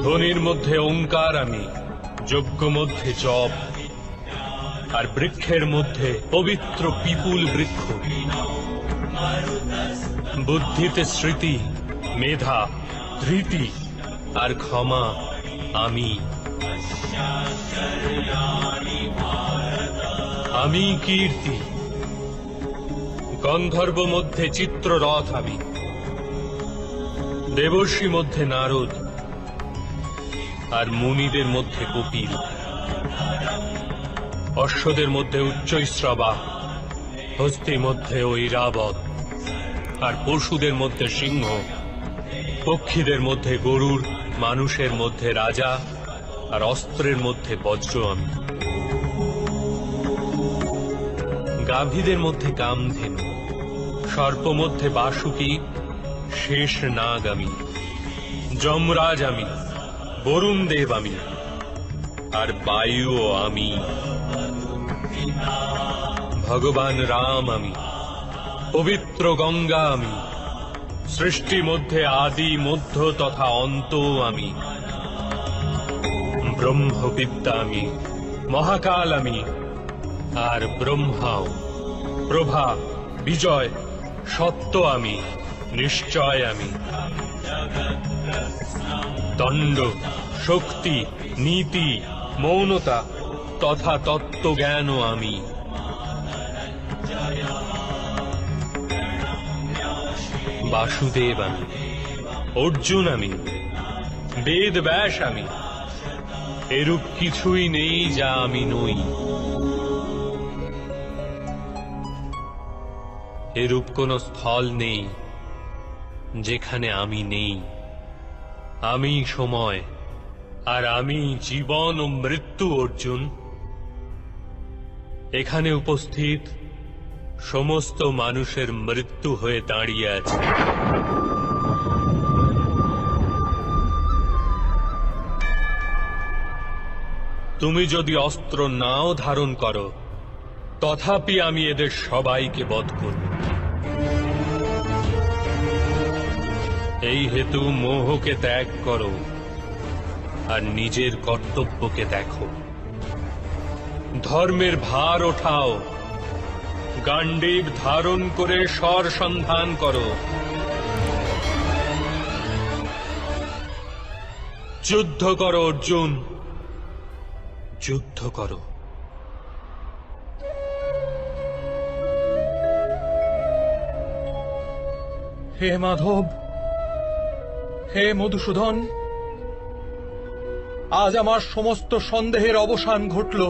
ধ্বনির মধ্যে ওঙ্কার আমি, যজ্ঞ মধ্যে জপ, আর বৃক্ষের মধ্যে পবিত্র পিপুল বৃক্ষ। বুদ্ধিতে স্মৃতি, মেধা, ধৃতি আর ক্ষমা আমি। আমি কীর্তি, গন্ধর্ব মধ্যে চিত্ররথ আমি, দেবর্ষি মধ্যে নারদ, আর মুনিদের মধ্যে কপিল। অশ্বদের মধ্যে উচ্চৈশ্রবা, হস্তি মধ্যে ঐরাবত, আর পশুদের মধ্যে সিংহ, পক্ষীদের মধ্যে গরুর, মানুষের মধ্যে রাজা, আর অস্ত্রের মধ্যে বজ্র আমি। গাভীদের মধ্যে কামধেনু, সর্প মধ্যে বাসুকি, শেষ নাগ আমি। যমরাজ আমি, বরুণ দেব আমি, আর বায়ুও আমি। ভগবান রাম আমি, পবিত্র গঙ্গা আমি, সৃষ্টি মধ্যে আদি, মধ্য তথা অন্ত আমি। ব্রহ্মবিদ্যা আমি, মহাকাল আমি, আর ব্রহ্মাও। প্রভা, বিজয়, সত্য আমি, নিশ্চয় আমি। দণ্ড, শক্তি, নীতি, মৌনতা তথা তত্ত্বজ্ঞানও আমি। বাসুদেব আমি, অর্জুন আমি, বেদ ব্যাস আমি। এরূপ কিছুই নেই যা আমি নই। এরূপ কোন স্থল নেই যেখানে আমি নেই। আমি সময়, আর আমি জীবন ও মৃত্যু অর্জুন। এখানে উপস্থিত সমস্ত মানুষের মৃত্যু হয়ে দাঁড়িয়ে আছে। তুমি যদি অস্ত্র নাও ধারণ করো, তথাপি আমি এদের সবাইকে বধ করব। এই হেতু মোহকে ত্যাগ করো, আর নিজের কর্তব্যকে দেখো। ধর্মের ভার ওঠাও, গাণ্ডীব ধারণ করে স্বর সন্ধান করো। যুদ্ধ করো অর্জুন, যুদ্ধ করো। হে মাধব, হে মধুসূদন, আজ আমার সমস্ত সন্দেহের অবসান ঘটল।